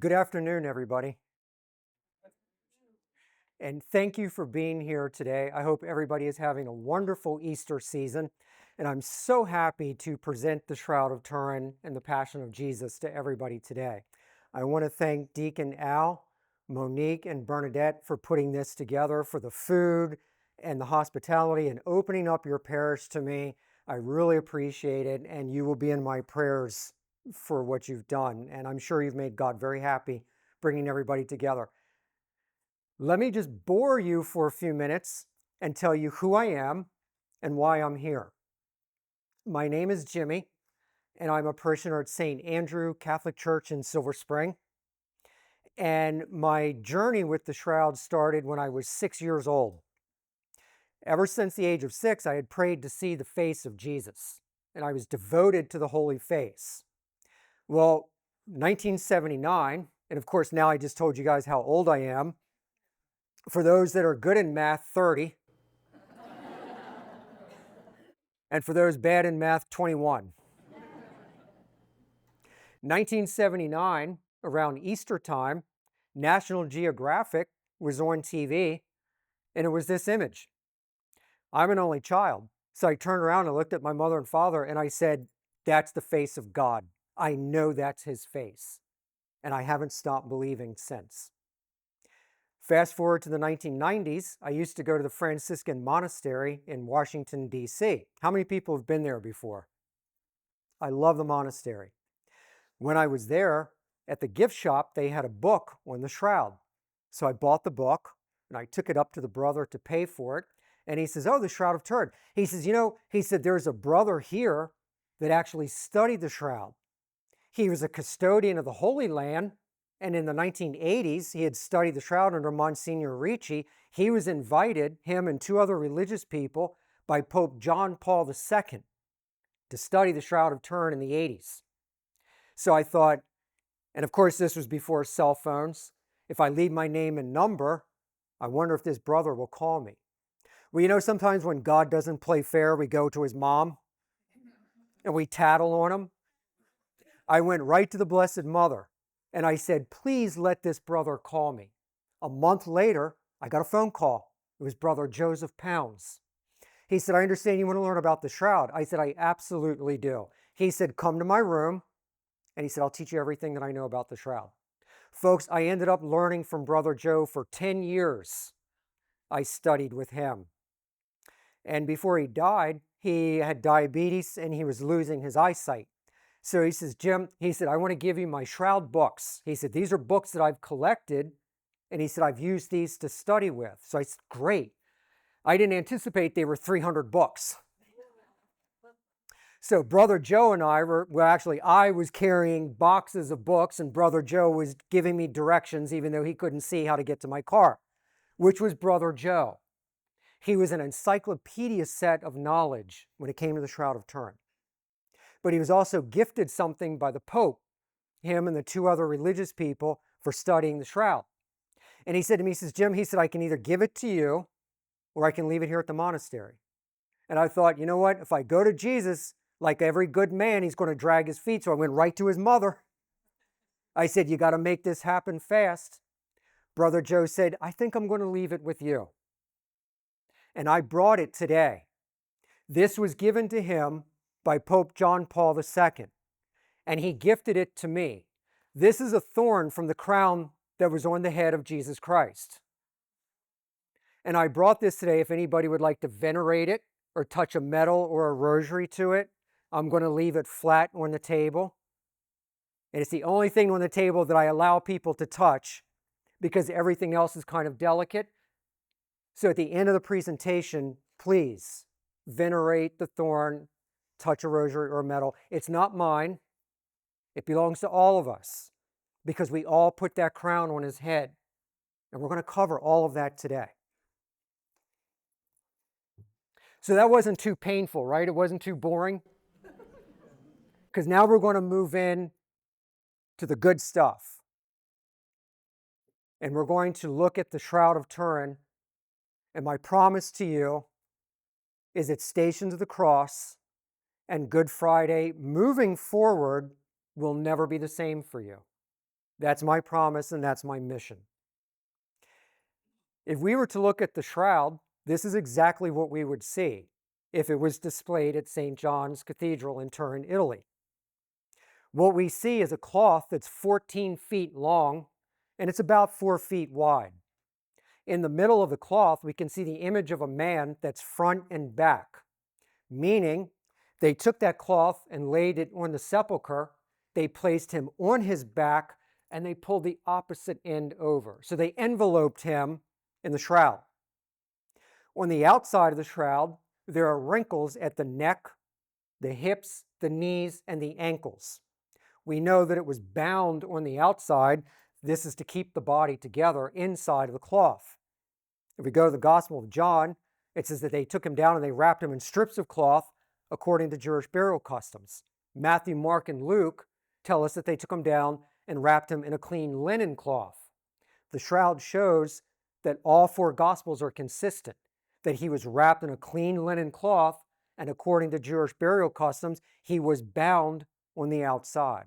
Good afternoon, everybody. And thank you for being here today. I hope everybody is having a wonderful Easter season. And I'm so happy to present the Shroud of Turin and the Passion of Jesus to everybody today. I want to thank Deacon Al, Monique, and Bernadette for putting this together, for the food and the hospitality and opening up your parish to me. I really appreciate it. And you will be in my prayers for what you've done. And I'm sure you've made God very happy bringing everybody together. Let me just bore you for a few minutes and tell you who I am and why I'm here. My name is Jimmy, and I'm a parishioner at St. Andrew Catholic Church in Silver Spring. And my journey with the Shroud started when I was 6 years old. Ever since the age of 6, I had prayed to see the face of Jesus, and I was devoted to the Holy Face. Well, 1979, and of course now I just told you guys how old I am. For those that are good in math, 30. And for those bad in math, 21. 1979, around Easter time, National Geographic was on TV, and it was this image. I'm an only child, so I turned around and looked at my mother and father, and I said, "That's the face of God. I know that's his face." And I haven't stopped believing since. Fast forward to the 1990s, I used to go to the Franciscan monastery in Washington, D.C. How many people have been there before? I love the monastery. When I was there, at the gift shop, they had a book on the Shroud. So I bought the book, and I took it up to the brother to pay for it. And he says, "Oh, the Shroud of Turin." He says, he said, "There's a brother here that actually studied the Shroud. He was a custodian of the Holy Land, and in the 1980s, he had studied the Shroud under Monsignor Ricci. He was invited, him and two other religious people, by Pope John Paul II to study the Shroud of Turin in the 80s. So I thought, and of course this was before cell phones, if I leave my name and number, I wonder if this brother will call me. Well, sometimes when God doesn't play fair, we go to his mom and we tattle on him. I went right to the Blessed Mother and I said, "Please let this brother call me." A month later, I got a phone call. It was Brother Joseph Pounds. He said, "I understand you want to learn about the Shroud." I said, "I absolutely do." He said, "Come to my room." And he said, "I'll teach you everything that I know about the Shroud." Folks, I ended up learning from Brother Joe for 10 years. I studied with him. And before he died, he had diabetes and he was losing his eyesight. So he says, "Jim," he said, "I want to give you my Shroud books." He said, "These are books that I've collected." And he said, "I've used these to study with." So I said, "Great." I didn't anticipate they were 300 books. So Brother Joe and I I was carrying boxes of books and Brother Joe was giving me directions even though he couldn't see how to get to my car, which was Brother Joe. He was an encyclopedia set of knowledge when it came to the Shroud of Turin. But he was also gifted something by the Pope, him and the two other religious people, for studying the Shroud. And he said to me, he says, "Jim," he said, "I can either give it to you or I can leave it here at the monastery." And I thought, you know what? If I go to Jesus, like every good man, he's going to drag his feet. So I went right to his mother. I said, "You got to make this happen fast." Brother Joe said, "I think I'm going to leave it with you." And I brought it today. This was given to him by Pope John Paul II, and he gifted it to me. This is a thorn from the crown that was on the head of Jesus Christ. And I brought this today if anybody would like to venerate it or touch a medal or a rosary to it. I'm going to leave it flat on the table. And it's the only thing on the table that I allow people to touch because everything else is kind of delicate. So at the end of the presentation, please venerate the thorn, touch a rosary or a medal. It's not mine. It belongs to all of us because we all put that crown on his head. And we're going to cover all of that today. So that wasn't too painful, right? It wasn't too boring. Because now we're going to move in to the good stuff. And we're going to look at the Shroud of Turin. And my promise to you is it's Stations of the Cross and Good Friday moving forward will never be the same for you. That's my promise and that's my mission. If we were to look at the shroud, this is exactly what we would see if it was displayed at St. John's Cathedral in Turin, Italy. What we see is a cloth that's 14 feet long and it's about 4 feet wide. In the middle of the cloth, we can see the image of a man that's front and back, meaning they took that cloth and laid it on the sepulcher, they placed him on his back, and they pulled the opposite end over. So they enveloped him in the shroud. On the outside of the shroud, there are wrinkles at the neck, the hips, the knees, and the ankles. We know that it was bound on the outside. This is to keep the body together inside of the cloth. If we go to the Gospel of John, it says that they took him down and they wrapped him in strips of cloth according to Jewish burial customs. Matthew, Mark, and Luke tell us that they took him down and wrapped him in a clean linen cloth. The shroud shows that all 4 Gospels are consistent, that he was wrapped in a clean linen cloth, and according to Jewish burial customs, he was bound on the outside.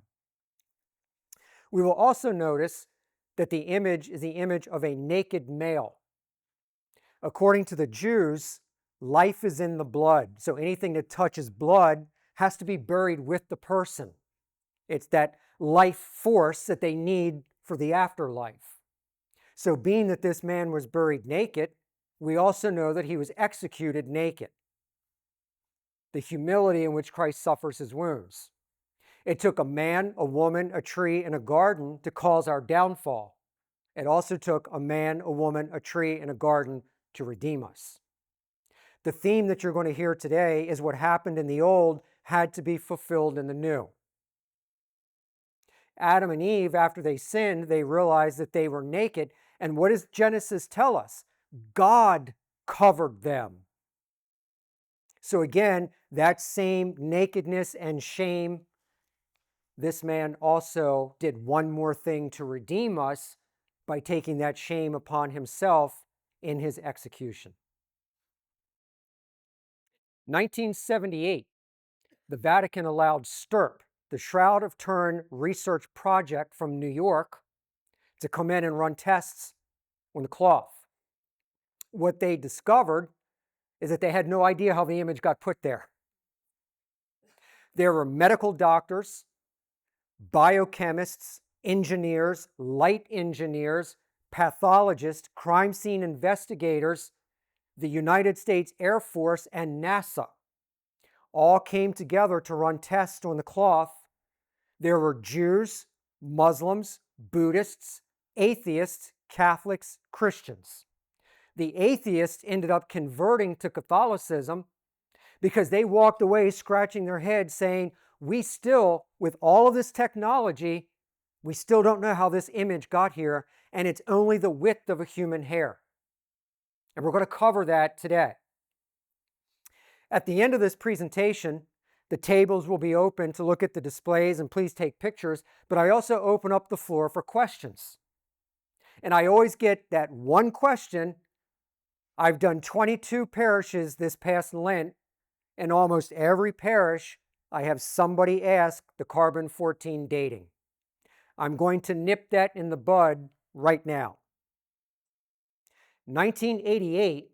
We will also notice that the image is the image of a naked male. According to the Jews, life is in the blood, so anything that touches blood has to be buried with the person. It's that life force that they need for the afterlife. So being that this man was buried naked, we also know that he was executed naked. The humility in which Christ suffers his wounds. It took a man, a woman, a tree, and a garden to cause our downfall. It also took a man, a woman, a tree, and a garden to redeem us. The theme that you're going to hear today is what happened in the old had to be fulfilled in the new. Adam and Eve, after they sinned, they realized that they were naked. And what does Genesis tell us? God covered them. So again, that same nakedness and shame, this man also did one more thing to redeem us by taking that shame upon himself in his execution. 1978, the Vatican allowed STIRP, the Shroud of Turn research project from New York, to come in and run tests on the cloth. What they discovered is that they had no idea how the image got put there. There were medical doctors, biochemists, engineers, light engineers, pathologists, crime scene investigators, the United States Air Force, and NASA all came together to run tests on the cloth. There were Jews, Muslims, Buddhists, atheists, Catholics, Christians. The atheists ended up converting to Catholicism because they walked away scratching their heads saying, we still, with all of this technology, we still don't know how this image got here, and it's only the width of a human hair. And we're going to cover that today. At the end of this presentation, the tables will be open to look at the displays, and please take pictures, but I also open up the floor for questions. And I always get that one question. I've done 22 parishes this past Lent, and almost every parish I have somebody ask the carbon-14 dating. I'm going to nip that in the bud right now. 1988,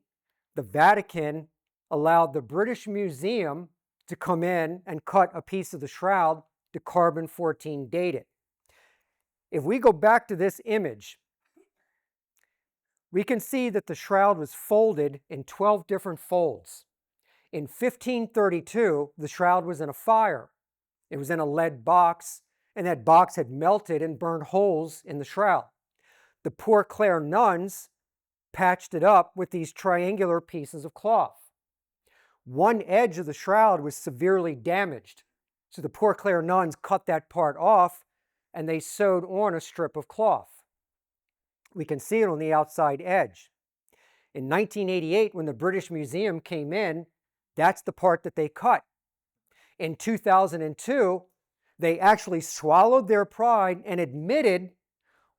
the Vatican allowed the British Museum to come in and cut a piece of the shroud to carbon-14 date it. If we go back to this image, we can see that the shroud was folded in 12 different folds. In 1532, the shroud was in a fire. It was in a lead box, and that box had melted and burned holes in the shroud. The Poor Clare nuns patched it up with these triangular pieces of cloth. One edge of the shroud was severely damaged, so the Poor Clare nuns cut that part off and they sewed on a strip of cloth. We can see it on the outside edge. In 1988, when the British Museum came in, that's the part that they cut. In 2002, they actually swallowed their pride and admitted,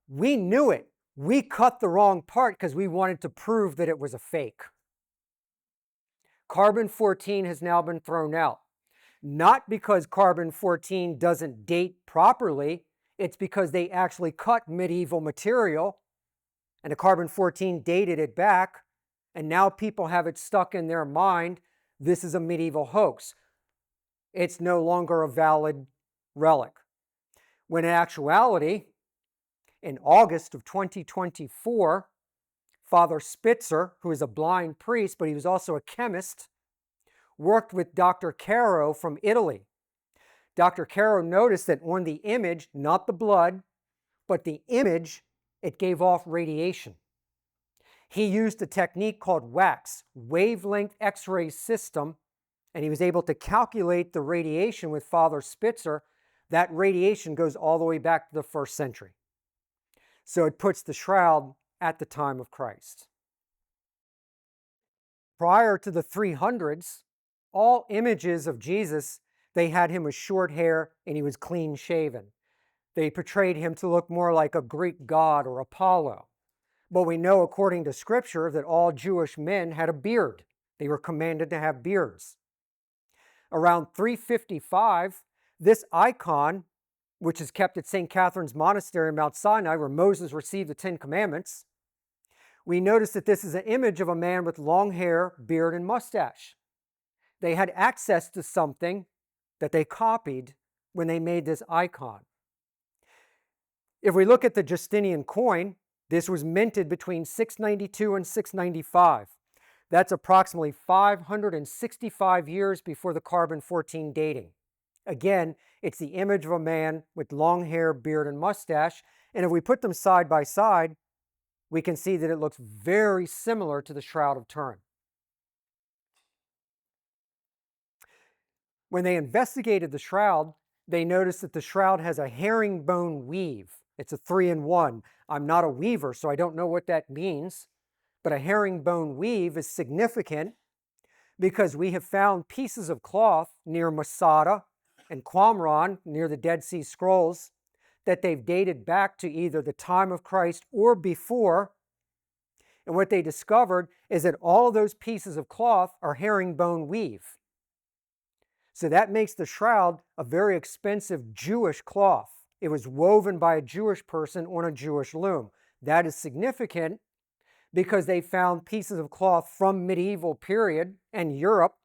we knew it. We cut the wrong part because we wanted to prove that it was a fake. Carbon-14 has now been thrown out. Not because carbon-14 doesn't date properly, It's because they actually cut medieval material and the carbon-14 dated it back, and now people have it stuck in their mind, this is a medieval hoax. It's no longer a valid relic. When in actuality, in August of 2024, Father Spitzer, who is a blind priest, but he was also a chemist, worked with Dr. Caro from Italy. Dr. Caro noticed that on the image, not the blood, but the image, it gave off radiation. He used a technique called WAX, wavelength X-ray system, and he was able to calculate the radiation with Father Spitzer. That radiation goes all the way back to the 1st century. So it puts the shroud at the time of Christ. Prior to the 300s, all images of Jesus, they had him with short hair and he was clean shaven. They portrayed him to look more like a Greek god or Apollo. But we know according to scripture that all Jewish men had a beard. They were commanded to have beards. Around 355, this icon, which is kept at St. Catherine's Monastery in Mount Sinai, where Moses received the 10 Commandments, we notice that this is an image of a man with long hair, beard, and mustache. They had access to something that they copied when they made this icon. If we look at the Justinian coin, this was minted between 692 and 695. That's approximately 565 years before the carbon-14 dating. Again, it's the image of a man with long hair, beard, and mustache. And if we put them side by side, we can see that it looks very similar to the Shroud of Turin. When they investigated the shroud, they noticed that the shroud has a herringbone weave. It's a 3-in-1. I'm not a weaver, so I don't know what that means, but a herringbone weave is significant because we have found pieces of cloth near Masada and Qumran, near the Dead Sea Scrolls, that they've dated back to either the time of Christ or before. And what they discovered is that all of those pieces of cloth are herringbone weave. So that makes the shroud a very expensive Jewish cloth. It was woven by a Jewish person on a Jewish loom. That is significant because they found pieces of cloth from medieval period and Europe,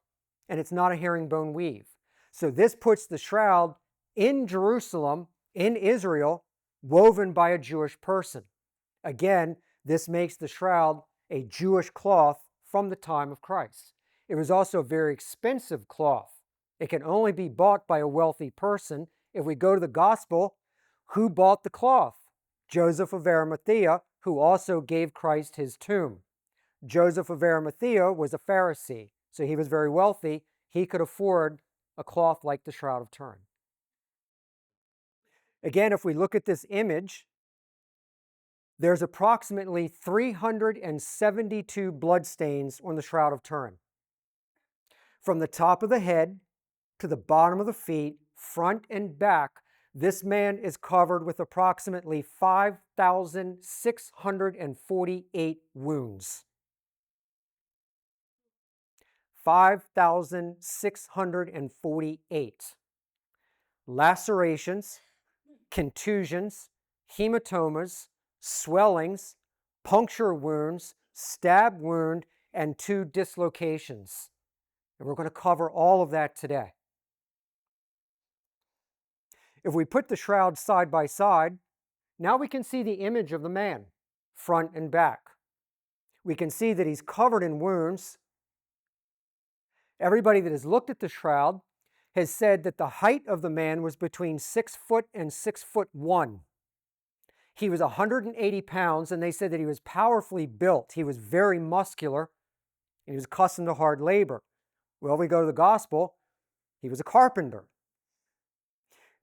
and it's not a herringbone weave. So this puts the shroud in Jerusalem, in Israel, woven by a Jewish person. Again, this makes the shroud a Jewish cloth from the time of Christ. It was also a very expensive cloth. It can only be bought by a wealthy person. If we go to the gospel, who bought the cloth? Joseph of Arimathea, who also gave Christ his tomb. Joseph of Arimathea was a Pharisee, so he was very wealthy. He could afford a cloth like the Shroud of Turin. Again, if we look at this image, there's approximately 372 bloodstains on the Shroud of Turin. From the top of the head to the bottom of the feet, front and back, this man is covered with approximately 5,648 wounds. 5,648. Lacerations, contusions, hematomas, swellings, puncture wounds, stab wound, and 2 dislocations. And we're going to cover all of that today. If we put the shroud side by side, now we can see the image of the man, front and back. We can see that he's covered in wounds. Everybody that has looked at the shroud has said that the height of the man was between 6 foot and 6'1". He was 180 pounds, and they said that he was powerfully built. He was very muscular, and he was accustomed to hard labor. Well, we go to the gospel, he was a carpenter.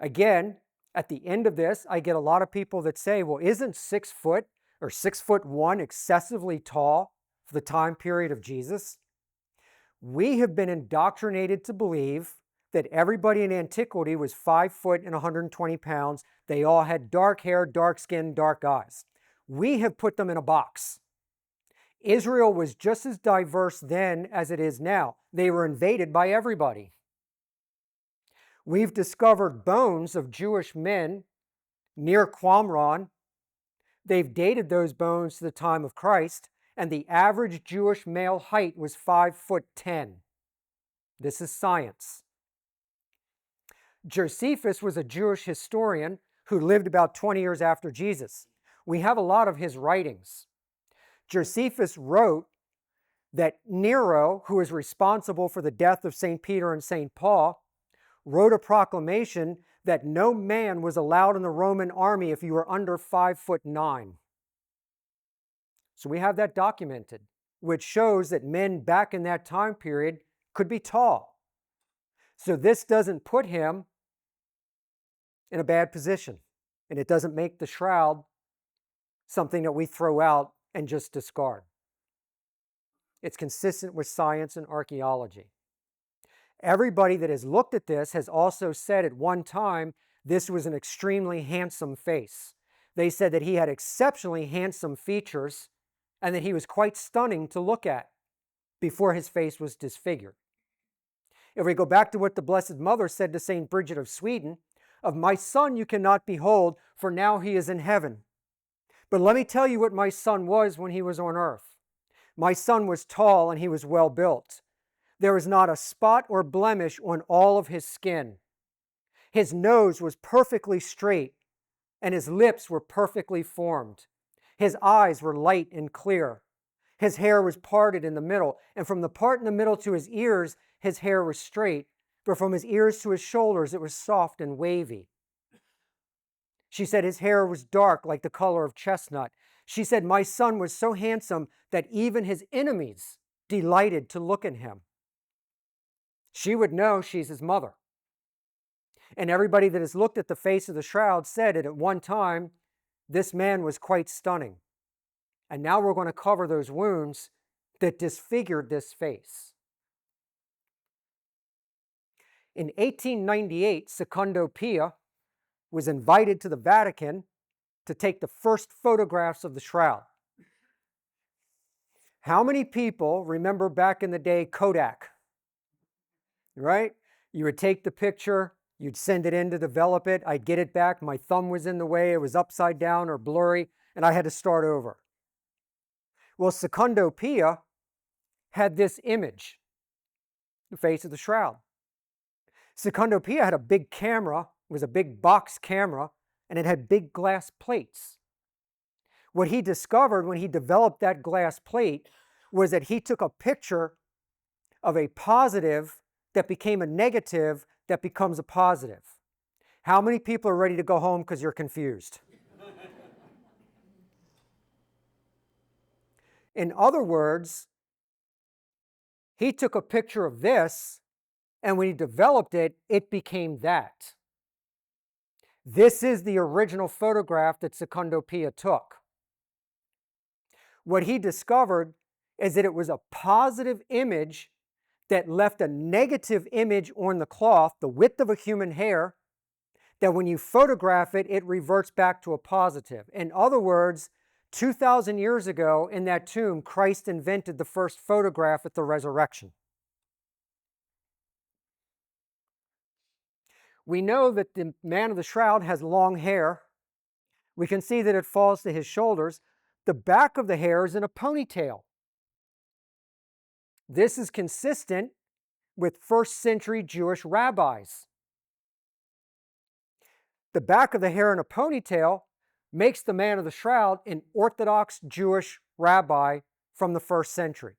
Again, at the end of this, I get a lot of people that say, well, isn't 6 foot or 6'1" excessively tall for the time period of Jesus? We have been indoctrinated to believe that everybody in antiquity was 5 foot and 120 pounds. They all had dark hair, dark skin, dark eyes. We have put them in a box. Israel was just as diverse then as it is now. They were invaded by everybody. We've discovered bones of Jewish men near Qumran. They've dated those bones to the time of Christ, and the average Jewish male height was 5'10". This is science. Josephus was a Jewish historian who lived about 20 years after Jesus. We have a lot of his writings. Josephus wrote that Nero, who is responsible for the death of St. Peter and St. Paul, wrote a proclamation that no man was allowed in the Roman army if you were under 5'9". So we have that documented, which shows that men back in that time period could be tall. So this doesn't put him in a bad position, and it doesn't make the shroud something that we throw out and just discard. It's consistent with science and archaeology. Everybody that has looked at this has also said at one time this was an extremely handsome face. They said that he had exceptionally handsome features and that he was quite stunning to look at before his face was disfigured. If we go back to what the Blessed Mother said to St. Bridget of Sweden, "Of my son you cannot behold, for now he is in heaven. But let me tell you what my son was when he was on earth. My son was tall and he was well built. There was not a spot or blemish on all of his skin. His nose was perfectly straight and his lips were perfectly formed. His eyes were light and clear. His hair was parted in the middle, and from the part in the middle to his ears, his hair was straight, but from his ears to his shoulders, it was soft and wavy." She said his hair was dark like the color of chestnut. She said, "My son was so handsome that even his enemies delighted to look at him." She would know she's his mother. And everybody that has looked at the face of the shroud said that at one time, this man was quite stunning. And now we're going to cover those wounds that disfigured this face. In 1898, Secondo Pia was invited to the Vatican to take the first photographs of the shroud. How many people remember back in the day Kodak? Right? You would take the picture, you'd send it in to develop it, I'd get it back, my thumb was in the way, it was upside down or blurry, and I had to start over. Well, Secondo Pia had this image, the face of the shroud. Secondo Pia had a big camera, it was a big box camera, and it had big glass plates. What he discovered when he developed that glass plate was that he took a picture of a positive that became a negative that becomes a positive. How many people are ready to go home because you're confused? In other words, he took a picture of this, and when he developed it, it became that. This is the original photograph that Secondo Pia took. What he discovered is that it was a positive image that left a negative image on the cloth, the width of a human hair, that when you photograph it, it reverts back to a positive. In other words, 2,000 years ago in that tomb, Christ invented the first photograph at the resurrection. We know that the man of the shroud has long hair. We can see that it falls to his shoulders. The back of the hair is in a ponytail. This is consistent with first century Jewish rabbis. The back of the hair in a ponytail makes the man of the shroud an Orthodox Jewish rabbi from the first century.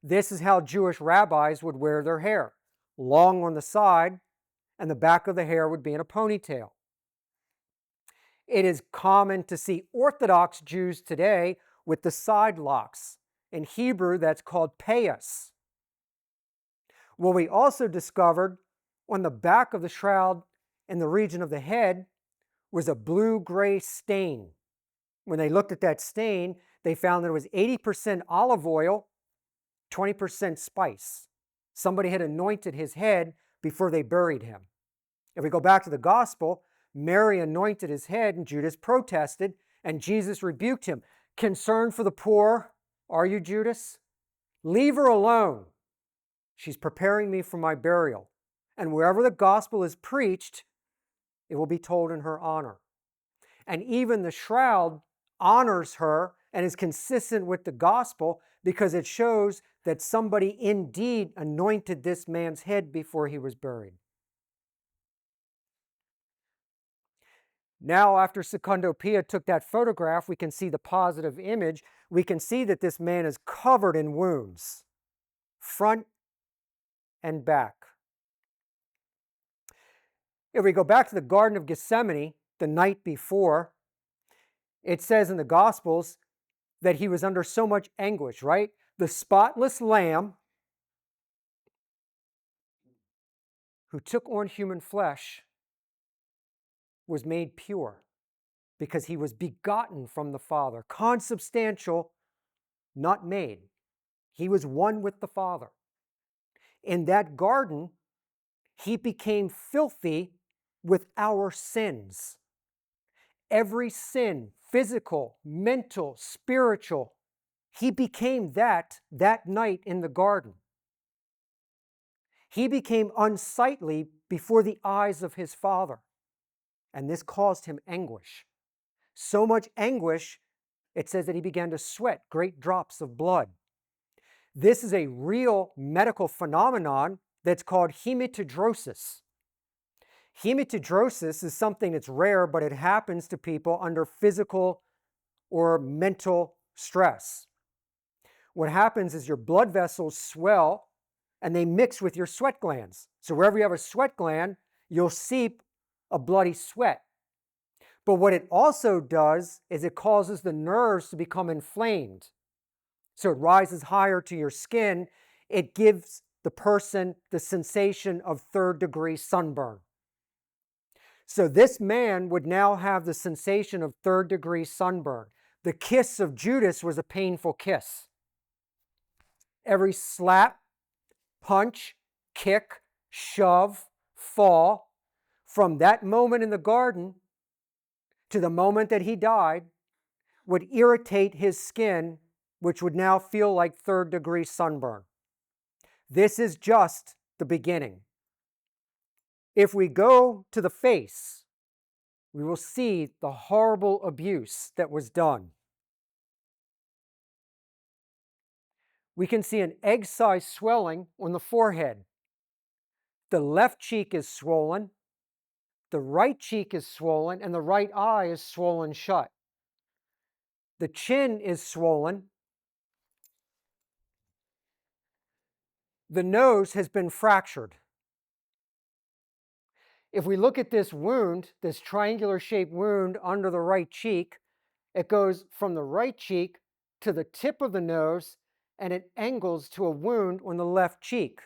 This is how Jewish rabbis would wear their hair, long on the side, and the back of the hair would be in a ponytail. It is common to see Orthodox Jews today with the side locks. In Hebrew, that's called payas. Well, we also discovered on the back of the shroud in the region of the head was a blue-gray stain. When they looked at that stain, they found that it was 80% olive oil, 20% spice. Somebody had anointed his head before they buried him. If we go back to the gospel, Mary anointed his head and Judas protested, and Jesus rebuked him. "Concerned for the poor, are you, Judas? Leave her alone. She's preparing me for my burial. And wherever the gospel is preached, it will be told in her honor." And even the shroud honors her and is consistent with the gospel because it shows that somebody indeed anointed this man's head before he was buried. Now, after Secundo Pia took that photograph, we can see the positive image. We can see that this man is covered in wounds, front and back. If we go back to the Garden of Gethsemane the night before, it says in the Gospels that he was under so much anguish, right? The spotless lamb who took on human flesh was made pure because he was begotten from the Father, consubstantial, not made. He was one with the Father. In that garden, he became filthy with our sins. Every sin, physical, mental, spiritual, he became that night in the garden. He became unsightly before the eyes of his Father, and this caused him anguish. So much anguish, it says that he began to sweat great drops of blood. This is a real medical phenomenon that's called hematidrosis. Hematidrosis is something that's rare, but it happens to people under physical or mental stress. What happens is your blood vessels swell and they mix with your sweat glands. So wherever you have a sweat gland, you'll seep a bloody sweat. But what it also does is it causes the nerves to become inflamed. So it rises higher to your skin. It gives the person the sensation of third-degree sunburn. So this man would now have the sensation of third-degree sunburn. The kiss of Judas was a painful kiss. Every slap, punch, kick, shove, fall, from that moment in the garden to the moment that he died, would irritate his skin, which would now feel like third-degree sunburn. This is just the beginning. If we go to the face, we will see the horrible abuse that was done. We can see an egg-sized swelling on the forehead. The left cheek is swollen, the right cheek is swollen, and the right eye is swollen shut. The chin is swollen. The nose has been fractured. If we look at this wound, this triangular-shaped wound under the right cheek, it goes from the right cheek to the tip of the nose, and it angles to a wound on the left cheek.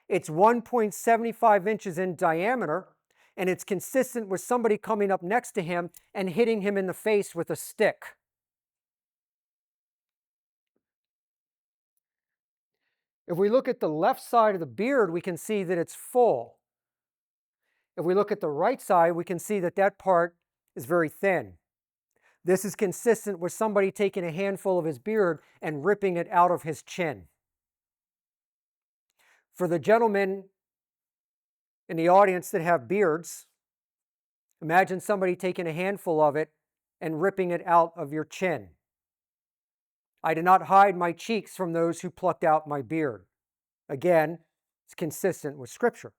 It's 1.75 inches in diameter, and it's consistent with somebody coming up next to him and hitting him in the face with a stick. If we look at the left side of the beard, we can see that it's full. If we look at the right side, we can see that that part is very thin. This is consistent with somebody taking a handful of his beard and ripping it out of his chin. For the gentlemen in the audience that have beards, imagine somebody taking a handful of it and ripping it out of your chin. I did not hide my cheeks from those who plucked out my beard. Again, it's consistent with Scripture.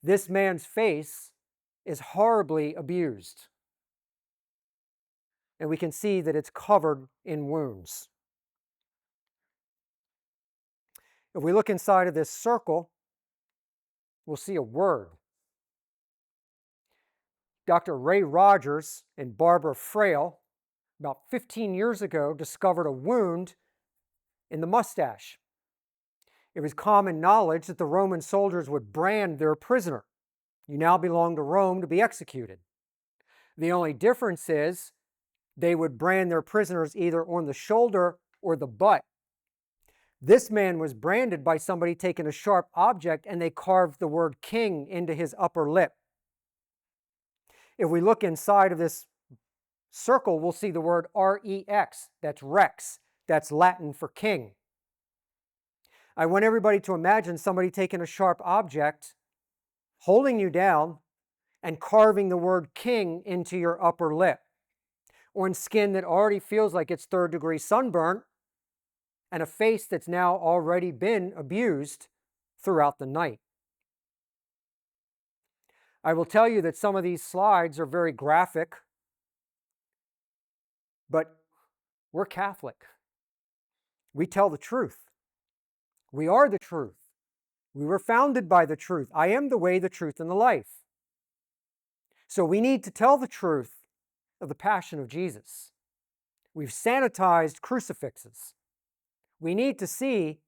This man's face is horribly abused. And we can see that it's covered in wounds. If we look inside of this circle, we'll see a word. Dr. Ray Rogers and Barbara Frail, about 15 years ago, discovered a wound in the mustache. It was common knowledge that the Roman soldiers would brand their prisoner. You now belong to Rome to be executed. The only difference is they would brand their prisoners either on the shoulder or the butt. This man was branded by somebody taking a sharp object and they carved the word king into his upper lip. If we look inside of this circle, we'll see the word R-E-X. That's Rex. That's Latin for king. I want everybody to imagine somebody taking a sharp object, holding you down, and carving the word king into your upper lip, on skin that already feels like it's third-degree sunburn, and a face that's now already been abused throughout the night. I will tell you that some of these slides are very graphic, but we're Catholic. We tell the truth. We are the truth. We were founded by the truth. I am the way, the truth, and the life. So we need to tell the truth of the passion of Jesus. We've sanitized crucifixes. We need to see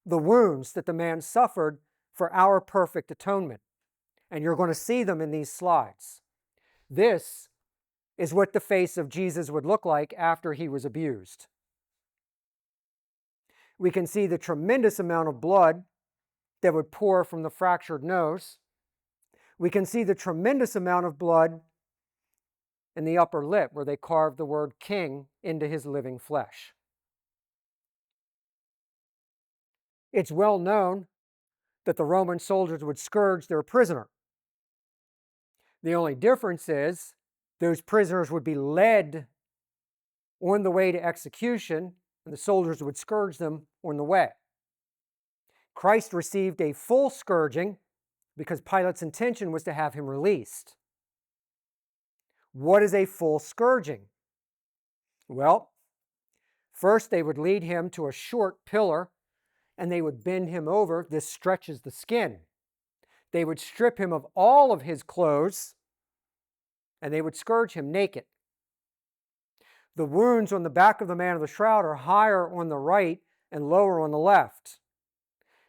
the wounds that the man suffered for our perfect atonement. And you're going to see them in these slides. This is what the face of Jesus would look like after he was abused. We can see the tremendous amount of blood that would pour from the fractured nose. We can see the tremendous amount of blood in the upper lip where they carved the word king into his living flesh. It's well known that the Roman soldiers would scourge their prisoner. The only difference is those prisoners would be led on the way to execution, and the soldiers would scourge them on the way. Christ received a full scourging because Pilate's intention was to have him released. What is a full scourging? Well, first they would lead him to a short pillar and they would bend him over. This stretches the skin. They would strip him of all of his clothes and they would scourge him naked. The wounds on the back of the man of the shroud are higher on the right and lower on the left.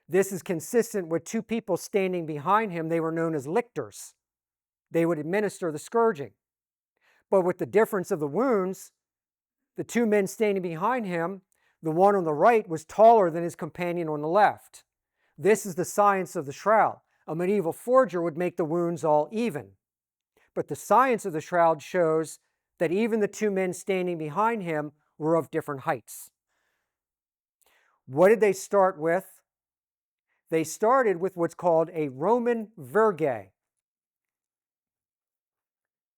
This is consistent with two people standing behind him. They were known as lictors. They would administer the scourging. But with the difference of the wounds, the two men standing behind him, the one on the right was taller than his companion on the left. This is the science of the shroud. A medieval forger would make the wounds all even. But the science of the shroud shows that even the two men standing behind him were of different heights. What did they start with? They started with what's called a Roman virgate.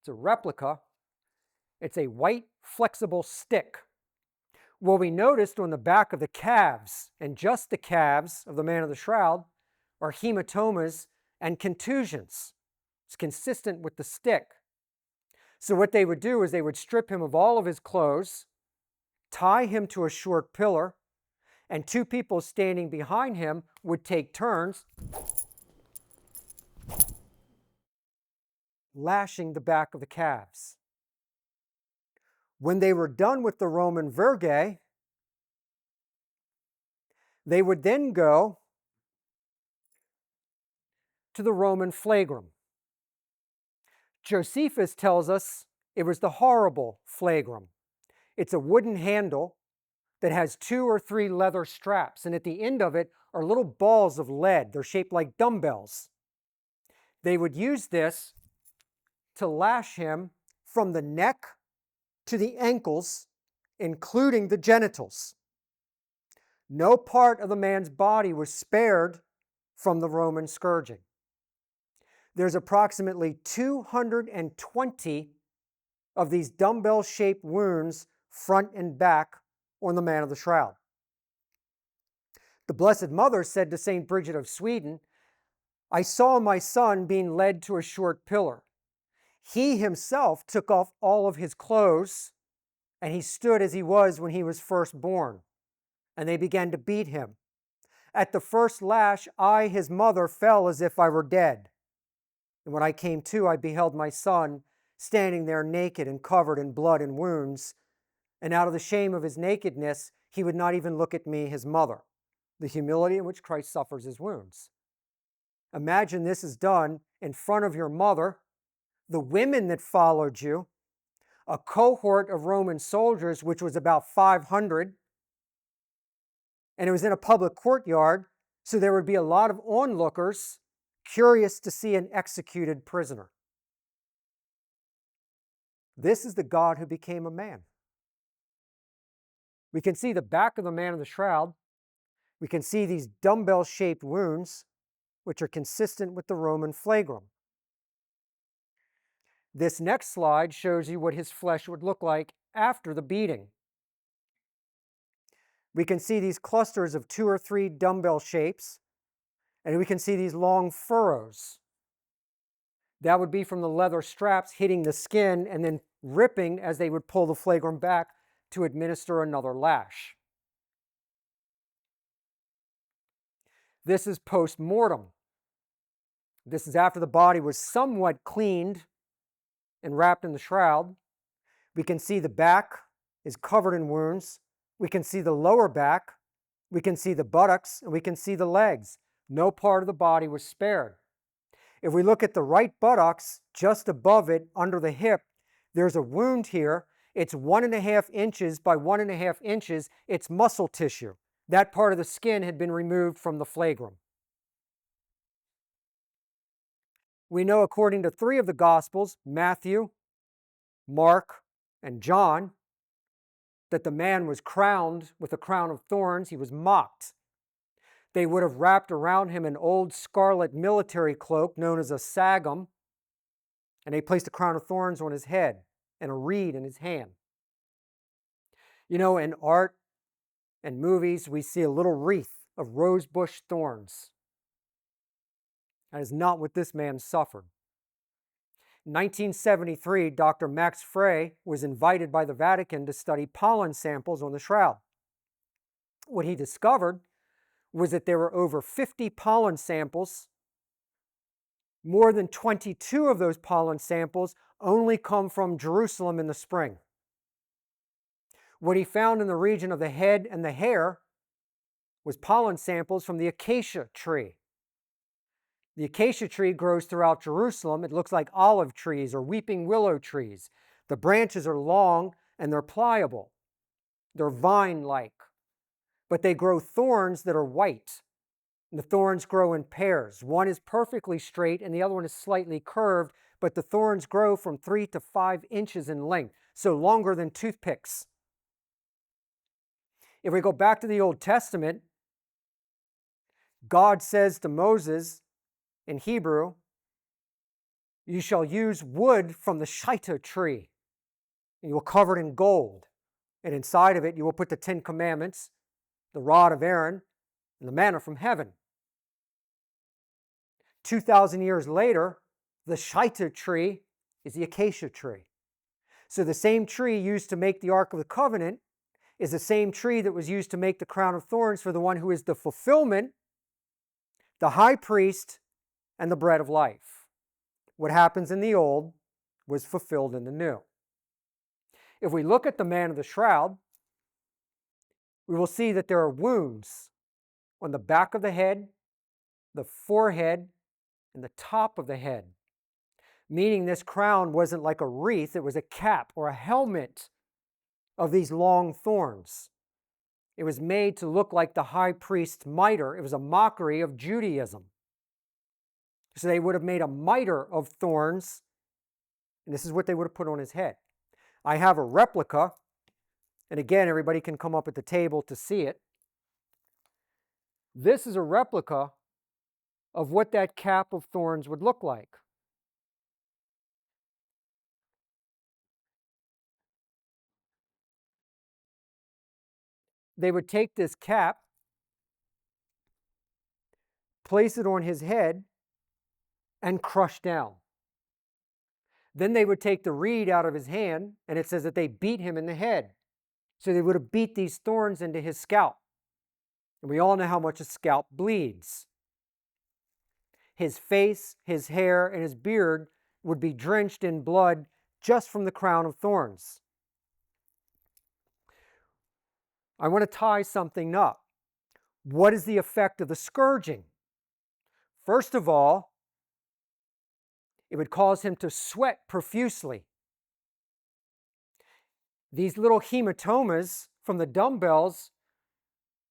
It's a replica. It's a white, flexible stick. What we noticed on the back of the calves, and just the calves of the man of the shroud, are hematomas and contusions. It's consistent with the stick. So what they would do is they would strip him of all of his clothes, tie him to a short pillar, and two people standing behind him would take turns lashing the back of the calves. When they were done with the Roman virgate, they would then go to the Roman flagrum. Josephus tells us it was the horrible flagrum. It's a wooden handle that has 2 or 3 leather straps, and at the end of it are little balls of lead. They're shaped like dumbbells. They would use this to lash him from the neck to the ankles, including the genitals. No part of the man's body was spared from the Roman scourging. There's approximately 220 of these dumbbell-shaped wounds, front and back, on the man of the shroud. The Blessed Mother said to St. Bridget of Sweden, "I saw my son being led to a short pillar. He himself took off all of his clothes, and he stood as he was when he was first born. And they began to beat him. At the first lash, I, his mother, fell as if I were dead. And when I came to, I beheld my son standing there naked and covered in blood and wounds. And out of the shame of his nakedness, he would not even look at me, his mother." The humility in which Christ suffers his wounds. Imagine this is done in front of your mother, the women that followed you, a cohort of Roman soldiers, which was about 500, and it was in a public courtyard, so there would be a lot of onlookers curious to see an executed prisoner. This is the God who became a man. We can see the back of the man of the shroud. We can see these dumbbell-shaped wounds, which are consistent with the Roman flagrum. This next slide shows you what his flesh would look like after the beating. We can see these clusters of 2 or 3 dumbbell shapes, and we can see these long furrows. That would be from the leather straps hitting the skin and then ripping as they would pull the flagrum back to administer another lash. This is post-mortem. This is after the body was somewhat cleaned and wrapped in the shroud. We can see the back is covered in wounds. We can see the lower back. We can see the buttocks, and we can see the legs. No part of the body was spared. If we look at the right buttocks, just above it, under the hip, there's a wound here. It's 1.5 inches by 1.5 inches. It's muscle tissue. That part of the skin had been removed from the flagrum. We know, according to 3 of the Gospels, Matthew, Mark, and John, that the man was crowned with a crown of thorns. He was mocked. They would have wrapped around him an old scarlet military cloak known as a sagum, and they placed a crown of thorns on his head and a reed in his hand. You know, in art and movies, we see a little wreath of rosebush thorns. That is not what this man suffered. In 1973, Dr. Max Frey was invited by the Vatican to study pollen samples on the shroud. What he discovered was that there were over 50 pollen samples. More than 22 of those pollen samples only come from Jerusalem in the spring. What he found in the region of the head and the hair was pollen samples from the acacia tree. The acacia tree grows throughout Jerusalem. It looks like olive trees or weeping willow trees. The branches are long and they're pliable. They're vine-like. But they grow thorns that are white. And the thorns grow in pairs. One is perfectly straight and the other one is slightly curved, but the thorns grow from 3 to 5 inches in length, so longer than toothpicks. If we go back to the Old Testament, God says to Moses in Hebrew, "You shall use wood from the shittim tree, and you will cover it in gold. And inside of it you will put the 10 Commandments, the rod of Aaron, and the manna from heaven." 2,000 years later, the shittim tree is the acacia tree. So the same tree used to make the Ark of the Covenant is the same tree that was used to make the crown of thorns for the one who is the fulfillment, the high priest, and the bread of life. What happens in the old was fulfilled in the new. If we look at the man of the shroud, we will see that there are wounds on the back of the head, the forehead, and the top of the head, meaning this crown wasn't like a wreath, it was a cap or a helmet of these long thorns. It was made to look like the high priest's mitre. It was a mockery of Judaism. So they would have made a mitre of thorns, and this is what they would have put on his head. I have a replica, and again, everybody can come up at the table to see it. This is a replica of what that cap of thorns would look like. They would take this cap, place it on his head, and crush down. Then they would take the reed out of his hand, and it says that they beat him in the head. So they would have beat these thorns into his scalp. And we all know how much a scalp bleeds. His face, his hair, and his beard would be drenched in blood just from the crown of thorns. I want to tie something up. What is the effect of the scourging? First of all, it would cause him to sweat profusely. These little hematomas from the dumbbells